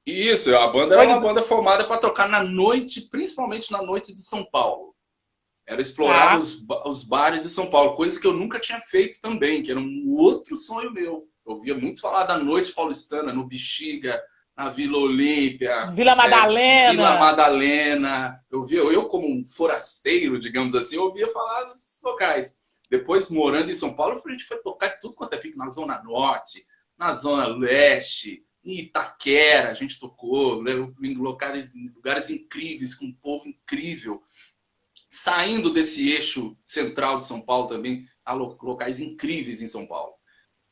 Isso, a banda era uma banda formada para tocar na noite, principalmente na noite de São Paulo. Era explorar os bares de São Paulo, coisa que eu nunca tinha feito também, que era um outro sonho meu. Eu ouvia muito falar da noite paulistana, no Bexiga, na Vila Olímpia, Vila Madalena. Vila Madalena. Eu como um forasteiro, digamos assim, eu ouvia falar dos locais. Depois, morando em São Paulo, a gente foi tocar tudo quanto é pique, na Zona Norte, na Zona Leste, em Itaquera, a gente tocou, em lugares incríveis, com um povo incrível. Saindo desse eixo central de São Paulo também, há locais incríveis em São Paulo.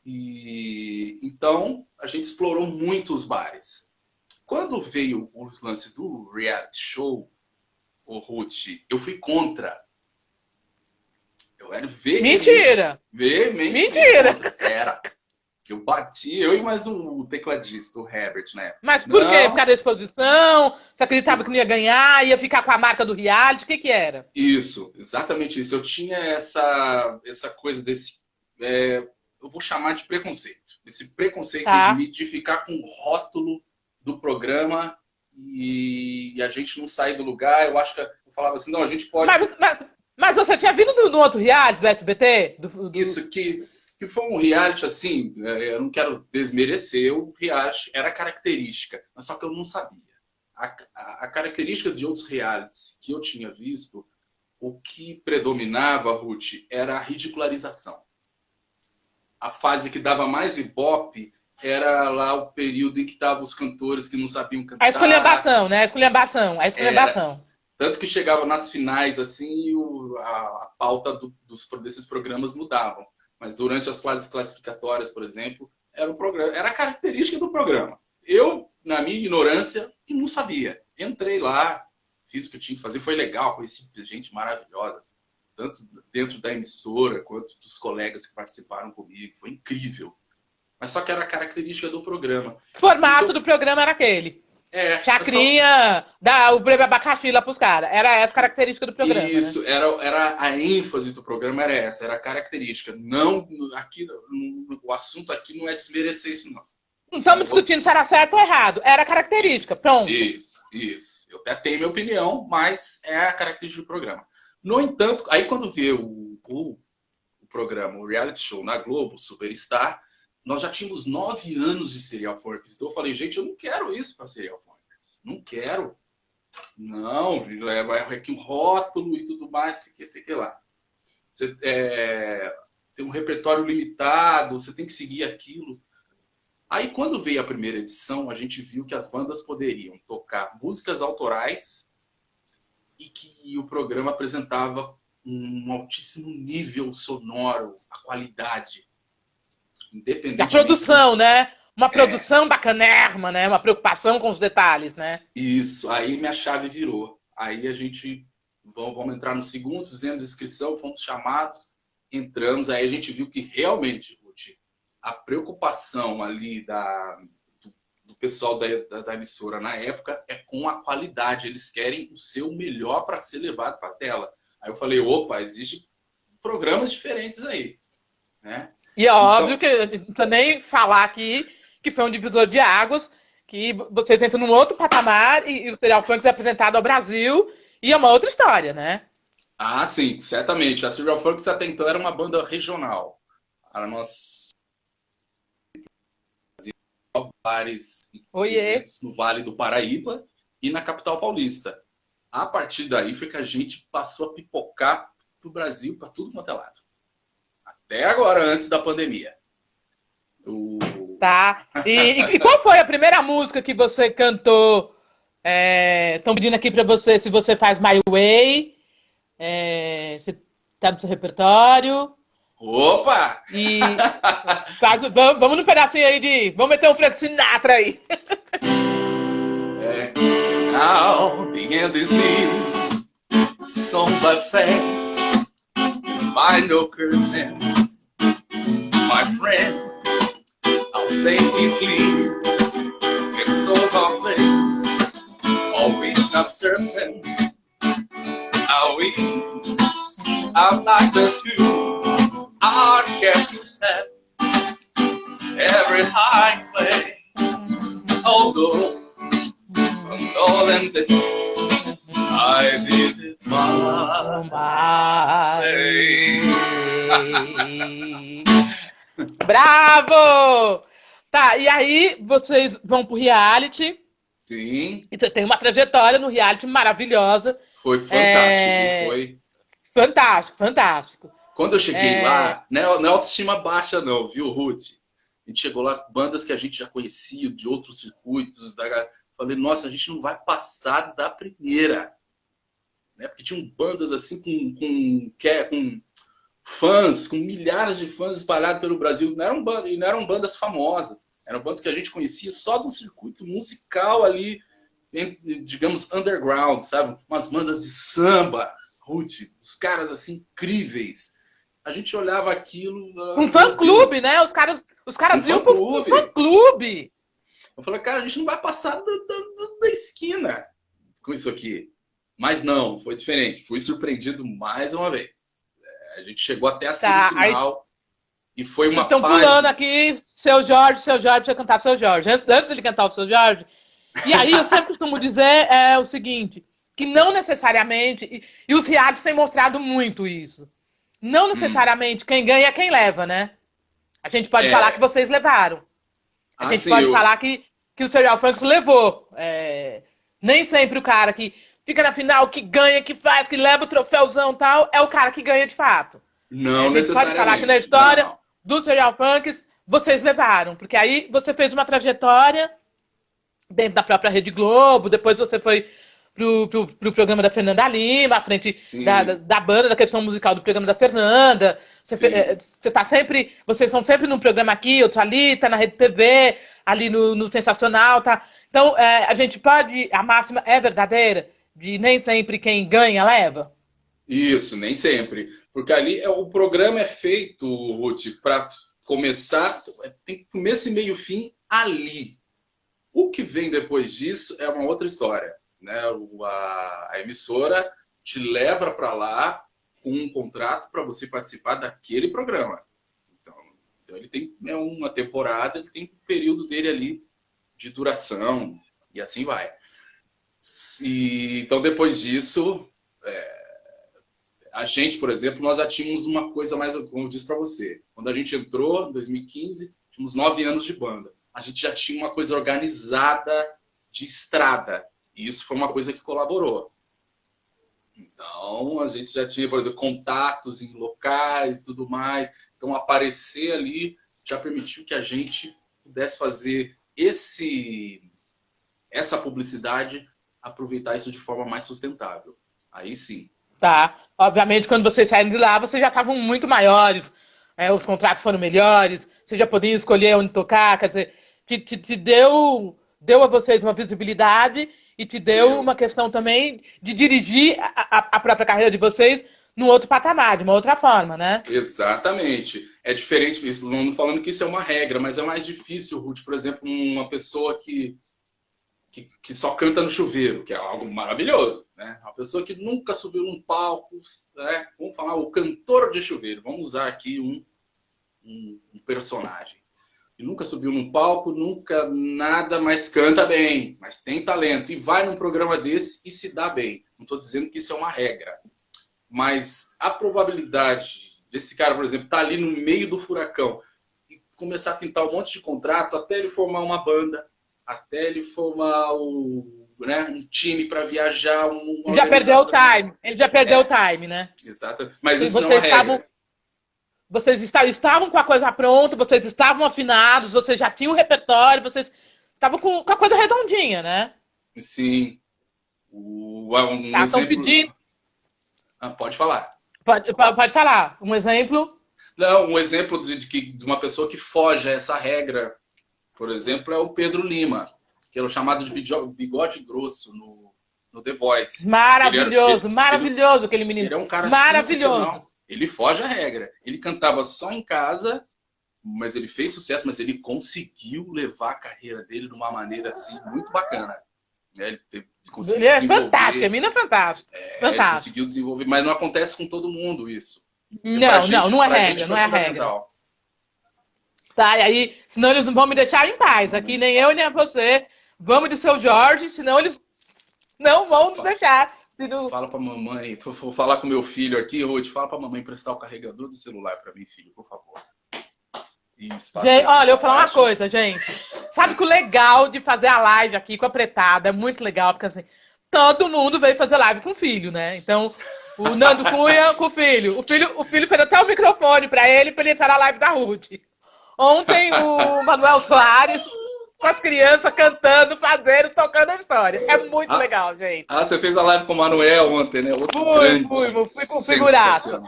E então a gente explorou muito os bares. Quando veio o lance do reality show, o Ruth, eu fui contra. Eu era Mentira! Mentira! Contra. Era. Eu bati, eu e mais um tecladista, o Herbert, né? Mas por quê? Por causa da exposição? Você acreditava que não ia ganhar? Ia ficar com a marca do reality? O que era? Isso, exatamente isso. Eu tinha essa coisa desse... eu vou chamar de preconceito. Esse preconceito de ficar com o rótulo do programa e a gente não sair do lugar. Eu acho que eu falava assim, não, a gente pode... Mas você tinha vindo do outro reality, do SBT? Isso, que foi um reality, assim, eu não quero desmerecer, o reality era característica, mas só que eu não sabia. A característica de outros realities que eu tinha visto, o que predominava, Ruth, era a ridicularização. A fase que dava mais ibope era lá o período em que estavam os cantores que não sabiam cantar. A esculhambação, né? A esculhambação. Tanto que chegava nas finais, assim, e a pauta desses programas mudavam. Mas durante as fases classificatórias, por exemplo, era a característica do programa. Eu, na minha ignorância, que não sabia. Entrei lá, fiz o que eu tinha que fazer, foi legal, conheci gente maravilhosa, tanto dentro da emissora quanto dos colegas que participaram comigo. Foi incrível. Mas só que era a característica do programa. O formato do programa era aquele. Chacrinha, dá o prêmio abacaxi lá pros caras. Era essa característica do programa. Isso, né? era a ênfase do programa, era essa, era a característica. Não, o assunto aqui não é desmerecer isso, não. Não estamos discutindo se era certo ou errado. Era a característica, pronto. Isso. Eu até tenho minha opinião, mas é a característica do programa. No entanto, aí quando veio o programa, o reality show na Globo, Superstar, nós já tínhamos 9 anos de Serial Funkers. Então eu falei, gente, eu não quero isso para Serial Funkers. Não quero. Não, vai aqui um rótulo e tudo mais, sei que lá. Você tem um repertório limitado, você tem que seguir aquilo. Aí quando veio a primeira edição, a gente viu que as bandas poderiam tocar músicas autorais e que o programa apresentava um altíssimo nível sonoro, a qualidade. A produção, né? Uma produção bacanérrima, né? Uma preocupação com os detalhes, né? Isso. Aí minha chave virou. Aí a gente... Vamos entrar no segundo, fizemos inscrição, fomos chamados, entramos. Aí a gente viu que realmente, Ruth, a preocupação ali do pessoal da emissora na época é com a qualidade. Eles querem o seu melhor para ser levado para a tela. Aí eu falei, opa, existem programas diferentes aí, né? E é óbvio que não precisa nem falar aqui que foi um divisor de águas, que vocês entram num outro patamar e o Serial Funkers é apresentado ao Brasil e é uma outra história, né? Ah, sim, certamente. A Serial Funkers até então era uma banda regional. Nós bares no Vale do Paraíba e na capital paulista. A partir daí foi que a gente passou a pipocar pro Brasil, para tudo quanto é lado. Até agora, antes da pandemia. Tá. E qual foi a primeira música que você cantou? Estão pedindo aqui para você se você faz My Way. Se tá no seu repertório. Opa! E vamos no pedacinho aí de. Vamos meter um Frank Sinatra aí. Now the end is near, song by fans, by no curtain, my friend, I'll say it clear, it's so complex, always uncertain, how it is, I'm like this you, I can't accept every highway, although all in this, I did it my way. Bravo! Tá, e aí vocês vão pro reality. Sim. E você tem uma trajetória no reality maravilhosa. Foi fantástico, foi. Fantástico, fantástico. Quando eu cheguei lá, não é autoestima baixa não, viu, Ruth? A gente chegou lá, bandas que a gente já conhecia, de outros circuitos, falei, nossa, a gente não vai passar da primeira. Né? Porque tinham bandas assim com fãs, com milhares de fãs espalhados pelo Brasil. Não eram bandas famosas. Eram bandas que a gente conhecia só do circuito musical ali, digamos, underground, sabe? Umas bandas de samba, Ruth, os caras assim incríveis. A gente olhava aquilo... Um fã-clube, né? Os caras iam pro fã-clube. Eu falei, cara, a gente não vai passar da esquina com isso aqui. Mas não, foi diferente. Fui surpreendido mais uma vez. A gente chegou até a semifinal e foi uma Estão pulando aqui, Seu Jorge, você cantar Seu Jorge. Antes ele cantar o Seu Jorge. E aí eu sempre costumo dizer o seguinte, que não necessariamente... E os realities têm mostrado muito isso. Não necessariamente quem ganha é quem leva, né? A gente pode falar que vocês levaram. A gente pode falar que o Serial Funks levou. Nem sempre o cara que fica na final, que ganha, que faz, que leva o troféuzão e tal, é o cara que ganha de fato. Não necessariamente. A gente pode falar que na história do Serial Funks, vocês levaram. Porque aí você fez uma trajetória dentro da própria Rede Globo, depois você foi pro programa da Fernanda Lima, à frente da banda, da questão musical do programa da Fernanda. Vocês estão sempre num programa aqui, outro ali, tá na Rede TV, ali no Sensacional, tá? Então, a máxima é verdadeira, de nem sempre quem ganha leva? Isso, nem sempre. Porque ali o programa é feito, Ruth, para começar, tem começo e meio fim ali. O que vem depois disso é uma outra história. Né? A emissora te leva para lá com um contrato para você participar daquele programa. Então ele tem uma temporada, ele tem um período dele ali de duração e assim vai. Então depois disso, a gente, por exemplo, nós já tínhamos uma coisa mais, como eu disse para você, quando a gente entrou em 2015, tínhamos 9 anos de banda. A gente já tinha uma coisa organizada de estrada. E isso foi uma coisa que colaborou. Então, a gente já tinha, por exemplo, contatos em locais e tudo mais. Então, aparecer ali já permitiu que a gente pudesse fazer essa publicidade, aproveitar isso de forma mais sustentável. Aí sim. Tá. Obviamente, quando vocês saíram de lá, vocês já estavam muito maiores. Os contratos foram melhores. Vocês já podiam escolher onde tocar. Quer dizer, te deu a vocês uma visibilidade e te deu uma questão também de dirigir a própria carreira de vocês num outro patamar, de uma outra forma, né? Exatamente. É diferente, não falando que isso é uma regra, mas é mais difícil, Ruth, por exemplo, uma pessoa que só canta no chuveiro, que é algo maravilhoso, né? Uma pessoa que nunca subiu num palco, né? Vamos falar o cantor de chuveiro, vamos usar aqui um personagem. E nunca subiu num palco, nunca nada, mas canta bem, mas tem talento. E vai num programa desse e se dá bem. Não estou dizendo que isso é uma regra. Mas a probabilidade desse cara, por exemplo, estar ali no meio do furacão e começar a pintar um monte de contrato até ele formar uma banda, até ele formar o né, um time para viajar, uma Já perdeu o organização. time. Ele já perdeu o time, né? Exato. Mas E isso não é regra. vocês estavam com a coisa pronta, vocês estavam afinados, vocês já tinham o repertório, vocês estavam com a coisa redondinha, né? Sim. Um Tá, estão exemplo. pedindo. Pode falar. Pode falar. Um exemplo. Não, um exemplo de uma pessoa que foge a essa regra, por exemplo, é o Pedro Lima, que era o chamado de bigode grosso no The Voice. Maravilhoso, maravilhoso aquele menino. Ele é um cara maravilhoso. sensacional. Ele foge à regra. Ele cantava só em casa, mas ele fez sucesso, mas ele conseguiu levar a carreira dele de uma maneira assim muito bacana. Ele conseguiu Ele é desenvolver. fantástico, a mina é fantástico. Ele conseguiu desenvolver, mas não acontece com todo mundo isso. Não é regra, não é regra. Tá, e aí, senão eles não vão me deixar em paz. Aqui nem eu nem você. Vamos de Seu Jorge, senão eles não vão nos deixar. Fala pra mamãe, vou falar com meu filho aqui, Ruth, fala pra mamãe emprestar o carregador do celular pra mim, filho, por favor. Gente, olha, eu vou falar uma coisa, gente. Sabe que o legal de fazer a live aqui com a Pretada é muito legal, porque assim, todo mundo veio fazer live com o filho, né? Então, o Nando Cunha com o filho. O filho fez até o microfone pra ele entrar na live da Ruth. Ontem, o Manuel Soares com as crianças cantando, fazendo, tocando a história. É muito legal, gente. Você fez a live com o Manuel ontem, né? Fui configurado.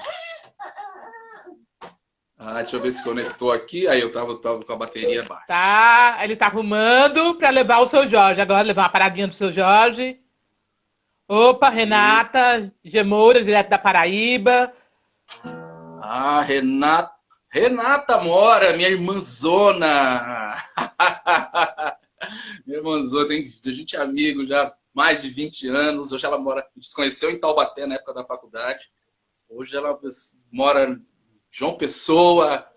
Deixa eu ver se conectou aqui. Aí eu tava com a bateria baixa. Tá, ele tá arrumando pra levar o Seu Jorge. Agora levar uma paradinha do Seu Jorge. Opa, Renata Gemoura, direto da Paraíba. Renata Mora, minha irmãzona. Minha irmãzona, a gente é amigo já há mais de 20 anos. Hoje ela mora, a gente se conheceu em Taubaté na época da faculdade. Hoje ela mora em João Pessoa,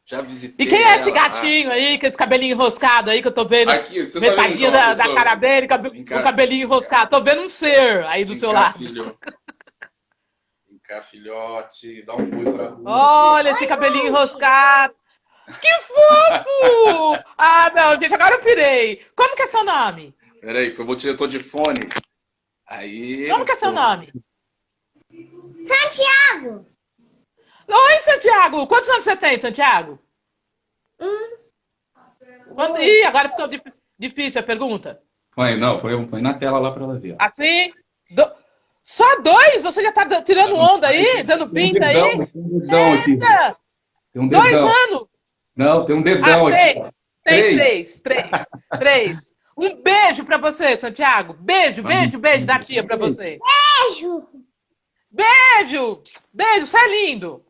já visitei. E quem é esse gatinho aí, com esse cabelinho enroscado aí que eu tô vendo? Aqui, você metadinha tá vendo da cara dele, o cabelinho enroscado. Tô vendo um ser aí do seu lado. Filho. Vem cá, filhote. Dá um oi pra Ruth. Olha esse cabelinho enroscado. Que fofo! Não, gente, agora eu pirei. Como que é seu nome? Peraí, eu tô de fone. Aí. Como que é seu nome? Santiago! Oi, Santiago! Quantos anos você tem, Santiago? Ih, agora ficou difícil a pergunta. Põe na tela lá pra ela ver. Assim? Só 2? Você já tá tirando onda aí? Dando pinta aí? Tem um dedão aqui. Tem um dedão. 2 anos? Não, tem um dedão aqui. Tem 6. 3. Um beijo pra você, Santiago. Beijo da tia pra você. Beijo! Você é lindo!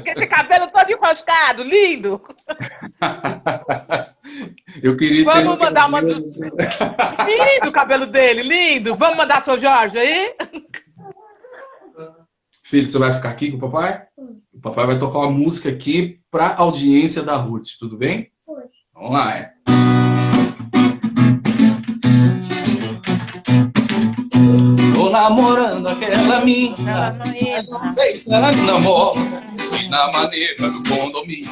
Esse cabelo todo enroscado, lindo! Eu queria ter. Vamos mandar uma. Lindo o cabelo dele, lindo! Vamos mandar seu Jorge aí? Filho, você vai ficar aqui com o papai? O papai vai tocar uma música aqui pra audiência da Ruth, tudo bem? Vamos lá, Tô namorando aquela mina, mas não sei se ela me namora. E na maneira do condomínio,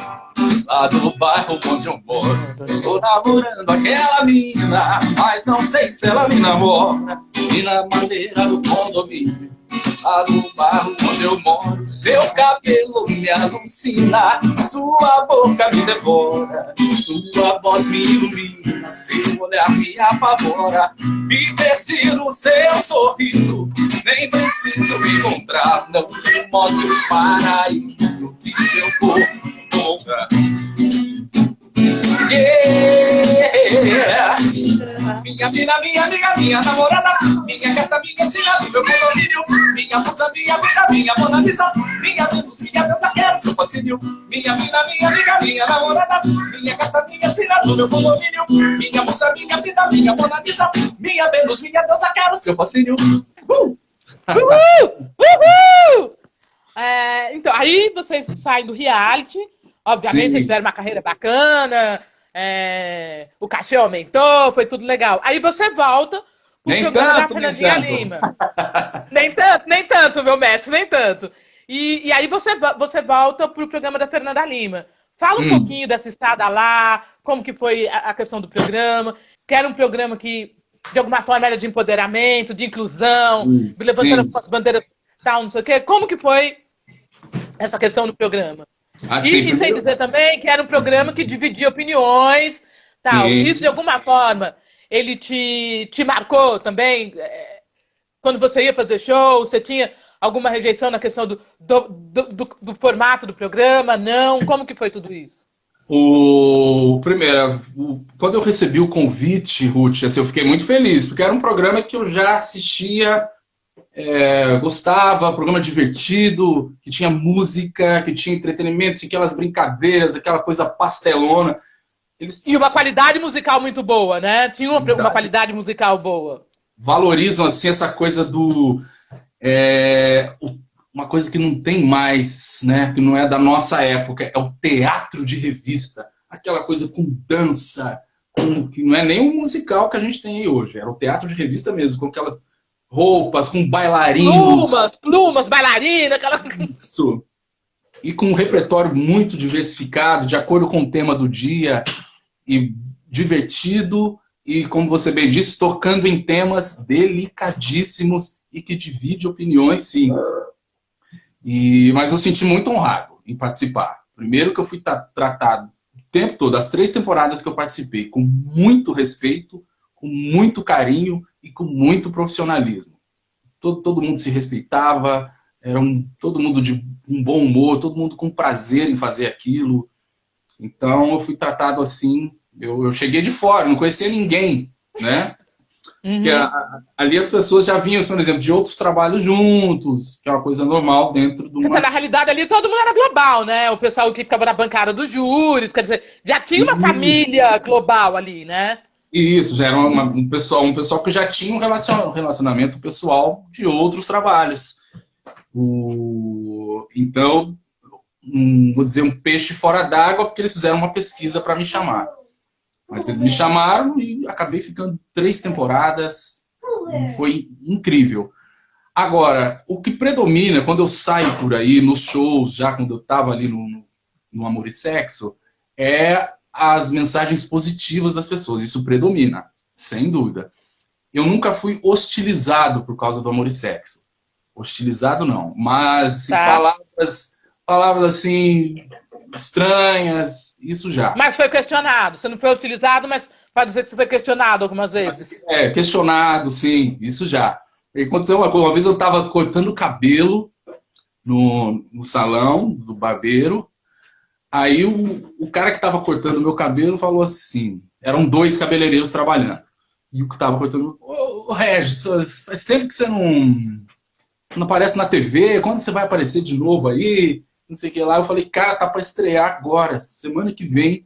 lá do bairro onde eu moro. Tô namorando aquela mina, mas não sei se ela me namora. E na maneira do condomínio, lá do bairro onde eu moro. Seu cabelo me alucina, sua boca me devora, sua voz me ilumina, seu olhar me apavora. Me perdi no seu sorriso, nem preciso me encontrar. Não me mostre o paraíso que seu corpo encontra. Yeah. Minha mina, minha amiga, minha namorada, minha gata, minha cidade, meu condomínio, minha musa, minha vida, minha Mona Lisa, minha Venus, minha deusa, quero seu fascínio. Minha mina, minha amiga, minha namorada, minha gata, minha cidade, meu condomínio, minha musa, minha vida, minha Mona Lisa, minha Venus, minha deusa, quero seu fascínio. Uhul! Então, aí vocês saem do reality, obviamente vocês fizeram uma carreira bacana, o cachê aumentou, foi tudo legal. Aí você volta pro programa da Fernandinha Lima. Nem tanto, meu mestre, nem tanto. E aí você volta pro programa da Fernanda Lima. Fala um pouquinho dessa estada lá, como que foi a questão do programa, que era um programa que de alguma forma era de empoderamento, de inclusão, Sim, levantando sim. as bandeiras tal, não sei o quê. Como que foi essa questão do programa? Assim, E sem primeiro, dizer também que era um programa que dividia opiniões, tal. Isso, de sim. alguma forma, ele te marcou também? Quando você ia fazer show, você tinha alguma rejeição na questão do formato do programa? Não? Como que foi tudo isso? Primeiro, quando eu recebi o convite, Ruth, assim, eu fiquei muito feliz, porque era um programa que eu já assistia, gostava, programa divertido, que tinha música, que tinha entretenimento, tinha aquelas brincadeiras, aquela coisa pastelona. Eles E uma qualidade musical muito boa, né? Tinha uma qualidade musical boa. valorizam assim essa coisa do uma coisa que não tem mais, né? Que não é da nossa época, é o teatro de revista, aquela coisa com dança, que não é nem um musical que a gente tem aí hoje, era o teatro de revista mesmo, com aquelas roupas, com bailarinos, Plumas, bailarina, aquela. isso, e com um repertório muito diversificado, de acordo com o tema do dia, e divertido, e como você bem disse, tocando em temas delicadíssimos e que divide opiniões, sim. Mas eu senti muito honrado em participar. Primeiro que eu fui tratado o tempo todo, as 3 temporadas que eu participei, com muito respeito, com muito carinho e com muito profissionalismo. Todo mundo se respeitava, todo mundo de um bom humor, todo mundo com prazer em fazer aquilo. Então eu fui tratado assim, eu cheguei de fora, não conhecia ninguém, né? Que Uhum. ali as pessoas já vinham, por exemplo, de outros trabalhos juntos, que é uma coisa normal dentro de Quer dizer, uma. na realidade ali todo mundo era global, né? O pessoal que ficava na bancada dos júris, quer dizer, já tinha uma Isso, família global ali, né? isso já era um pessoal que já tinha um relacionamento pessoal de outros trabalhos. Então, vou dizer, um peixe fora d'água, porque eles fizeram uma pesquisa para me chamar. Mas eles me chamaram e acabei ficando 3 temporadas. Foi incrível. Agora, o que predomina quando eu saio por aí, nos shows, já quando eu estava ali no Amor e Sexo, é as mensagens positivas das pessoas. Isso predomina, sem dúvida. Eu nunca fui hostilizado por causa do Amor e Sexo. Hostilizado não, mas assim, Tá. palavras assim estranhas, isso já. Mas foi questionado. Você não foi utilizado, mas pode dizer que você foi questionado algumas vezes. Questionado, sim, isso já. E aconteceu uma vez eu estava cortando o cabelo no salão do barbeiro. Aí o cara que estava cortando o meu cabelo falou assim: eram 2 cabeleireiros trabalhando. E o que estava cortando, ô Regis, faz tempo que você não aparece na TV, quando você vai aparecer de novo aí? Não sei o que lá. Eu falei, cara, tá para estrear agora, semana que vem,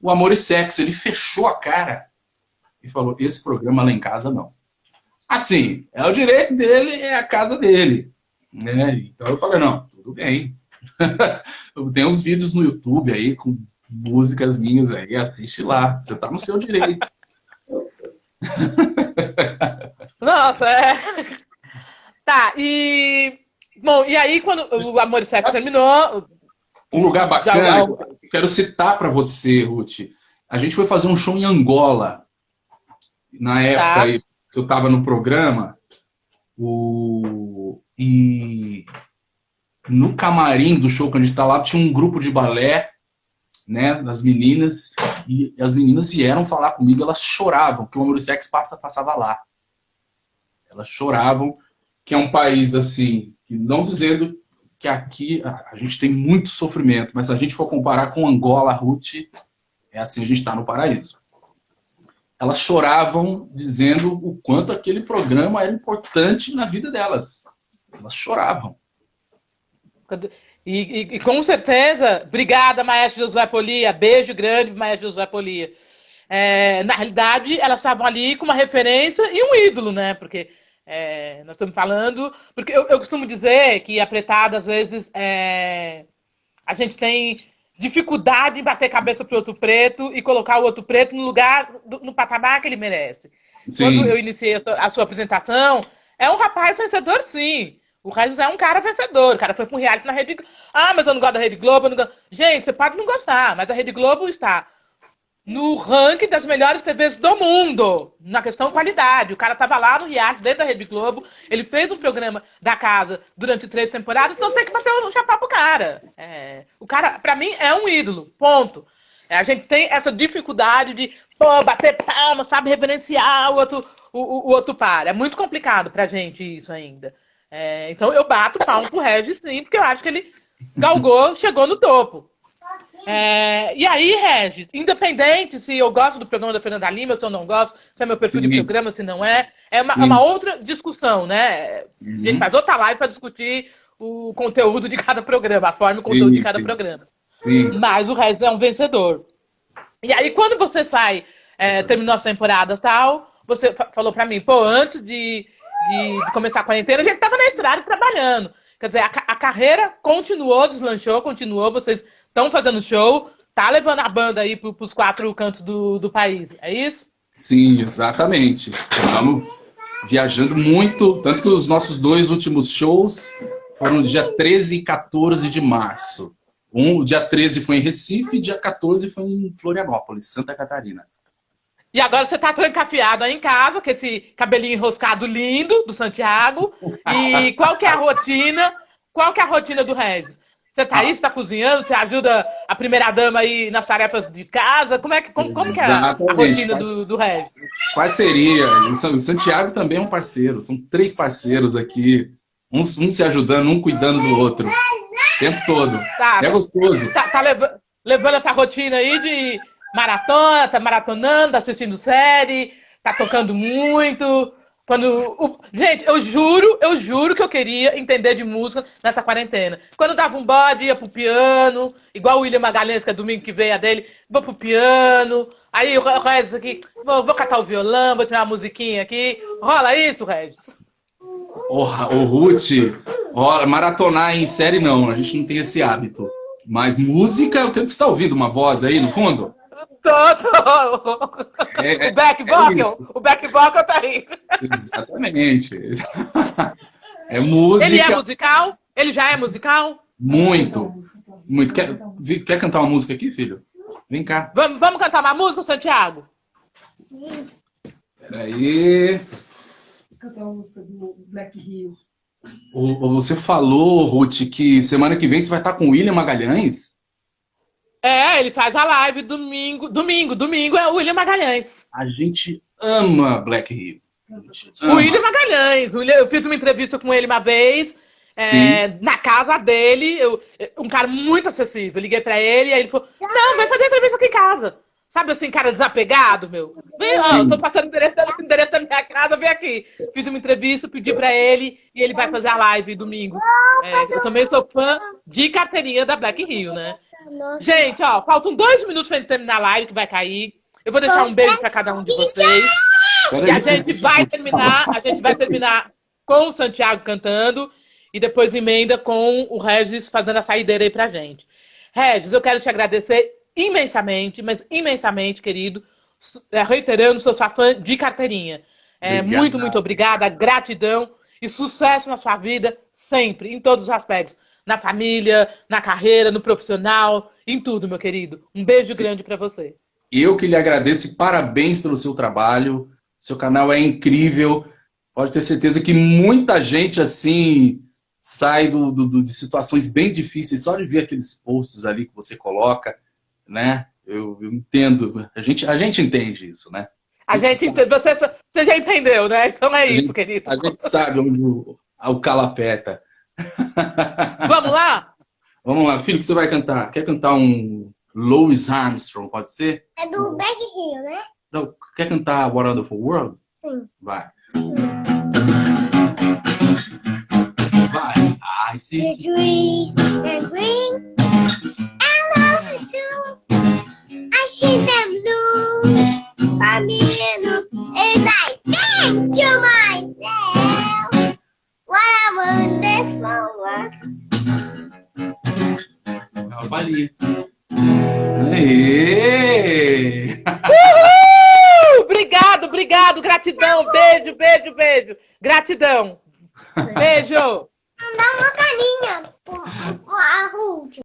o Amor e Sexo. Ele fechou a cara e falou: esse programa lá em casa não. Assim, é o direito dele, é a casa dele. Né? Então eu falei: não, tudo bem. Eu tenho uns vídeos no YouTube aí com músicas minhas aí, assiste lá. Você tá no seu direito. Nossa, é. Tá, e. Bom, e aí quando o Amor e Sexo terminou, Um lugar já. bacana que eu quero citar para você, Ruth. A gente foi fazer um show em Angola, na época Tá. aí que eu estava no programa, e no camarim do show que a gente está lá, tinha um grupo de balé, né, das meninas, e as meninas vieram falar comigo, elas choravam, que o Amor e Sexo passava lá. Elas choravam, que é um país assim, que não dizendo que aqui a gente tem muito sofrimento, mas se a gente for comparar com Angola, Ruth, é assim, a gente está no paraíso. Elas choravam dizendo o quanto aquele programa era importante na vida delas. Elas choravam. E com certeza, obrigada, Maestro Josué Polia. Beijo grande, Maestro Josué Polia. Na realidade, elas estavam ali com uma referência e um ídolo, né? Porque nós estamos falando. Porque eu costumo dizer que a pretada, às vezes, a gente tem dificuldade em bater cabeça pro outro preto e colocar o outro preto no lugar, no patamar que ele merece. Quando eu Sim, iniciei a sua apresentação, é um rapaz vencedor, sim. O Regis é um cara vencedor. O cara foi com reality na Rede Globo. Ah, mas eu não gosto da Rede Globo. Eu não gosto... Gente, você pode não gostar, mas a Rede Globo está no ranking das melhores TVs do mundo, na questão qualidade. O cara tava lá no reality, dentro da Rede Globo, ele fez um programa da casa durante 3 temporadas, então tem que bater o chapéu pro cara. O cara, pra mim, é um ídolo, ponto. A gente tem essa dificuldade de, bater palma, sabe, reverenciar o outro par. É muito complicado pra gente isso ainda. Então eu bato palma pro Regis, sim, porque eu acho que ele galgou, chegou no topo. E aí, Regis, independente se eu gosto do programa da Fernanda Lima, se eu não gosto, se é meu perfil de programa, se não é uma outra discussão, né? A gente faz outra live para discutir o conteúdo de cada programa, a forma e o conteúdo de cada programa. Sim. Mas o Regis é um vencedor. E aí, quando você sai, terminou as temporadas e tal, você falou para mim, antes de começar a quarentena, a gente tava na estrada trabalhando. Quer dizer, a carreira continuou, deslanchou, continuou, vocês estão fazendo show, tá levando a banda aí pros 4 cantos do país, é isso? Sim, exatamente. Estamos viajando muito, tanto que os nossos 2 últimos shows foram no dia 13 e 14 de março. O dia 13 foi em Recife e dia 14 foi em Florianópolis, Santa Catarina. E agora você tá trancafiado aí em casa, com esse cabelinho enroscado lindo do Santiago. E qual que é a rotina? Qual que é a rotina do Regis? Você tá aí, você tá cozinhando, você ajuda a primeira-dama aí nas tarefas de casa? Como que é a rotina do Regis? Parceria. O Santiago também é um parceiro. São 3 parceiros aqui. Um se ajudando, um cuidando do outro. O tempo todo. É gostoso. Tá levando essa rotina aí de maratona, tá maratonando, tá assistindo série, tá tocando muito. Gente, eu juro que eu queria entender de música nessa quarentena. Quando dava um bode, ia pro piano, igual o William Magalhães, que é domingo que veio a dele, vou pro piano. Aí o Regis aqui, vou catar o violão, vou tirar uma musiquinha aqui. Rola isso, Regis? Ô, Ruth, maratonar em série não, a gente não tem esse hábito. Mas música, eu tenho que estar ouvindo uma voz aí no fundo. O back vocal? O back vocal tá aí. Exatamente. É música. Ele é musical? Ele já é musical? Muito. Quer cantar uma música aqui, filho? Vem cá. Vamos cantar uma música, Santiago? Sim. Peraí. Cantar uma música do Black Rio. Você falou, Ruth, que semana que vem você vai estar com o William Magalhães? Ele faz a live domingo. Domingo é o William Magalhães. A gente ama Black Rio. O William Magalhães. Eu fiz uma entrevista com ele uma vez, na casa dele. Um cara muito acessível. Eu liguei pra ele e aí ele falou: não, vai fazer entrevista aqui em casa. Sabe assim, cara desapegado, meu? Eu tô passando o endereço da minha casa, vem aqui. Fiz uma entrevista, pedi pra ele e ele vai fazer a live domingo. Eu também sou fã de carteirinha da Black Rio, né? Gente, faltam 2 minutos pra gente terminar a live que vai cair. Eu vou deixar um beijo pra cada um de vocês. E a gente vai terminar com o Santiago cantando e depois emenda com o Regis fazendo a saideira aí pra gente. Regis, eu quero te agradecer imensamente, mas imensamente, querido, reiterando, sou sua fã de carteirinha. Muito, muito obrigada, gratidão e sucesso na sua vida sempre, em todos os aspectos. Na família, na carreira, no profissional, em tudo, meu querido. Um beijo grande pra você. Eu que lhe agradeço e parabéns pelo seu trabalho. Seu canal é incrível. Pode ter certeza que muita gente assim sai de situações bem difíceis só de ver aqueles posts ali que você coloca, né? Eu entendo. A gente entende isso, né? A gente entende. Você já entendeu, né? Então é isso, querido. A gente sabe onde o calo aperta. Vamos lá? Vamos lá, filho, o que você vai cantar? Quer cantar um Louis Armstrong, pode ser? É do Black Rio, né? Não, quer cantar What Wonderful World? Sim. Vai. Vai. I see The trees are green and roses too. I see them blue. Family and I think to myself, what a wonderful world. É uma palhinha. Aê! Uhul! Obrigado, gratidão, beijo. Gratidão. Beijo. Dá uma carinha. A Ruth.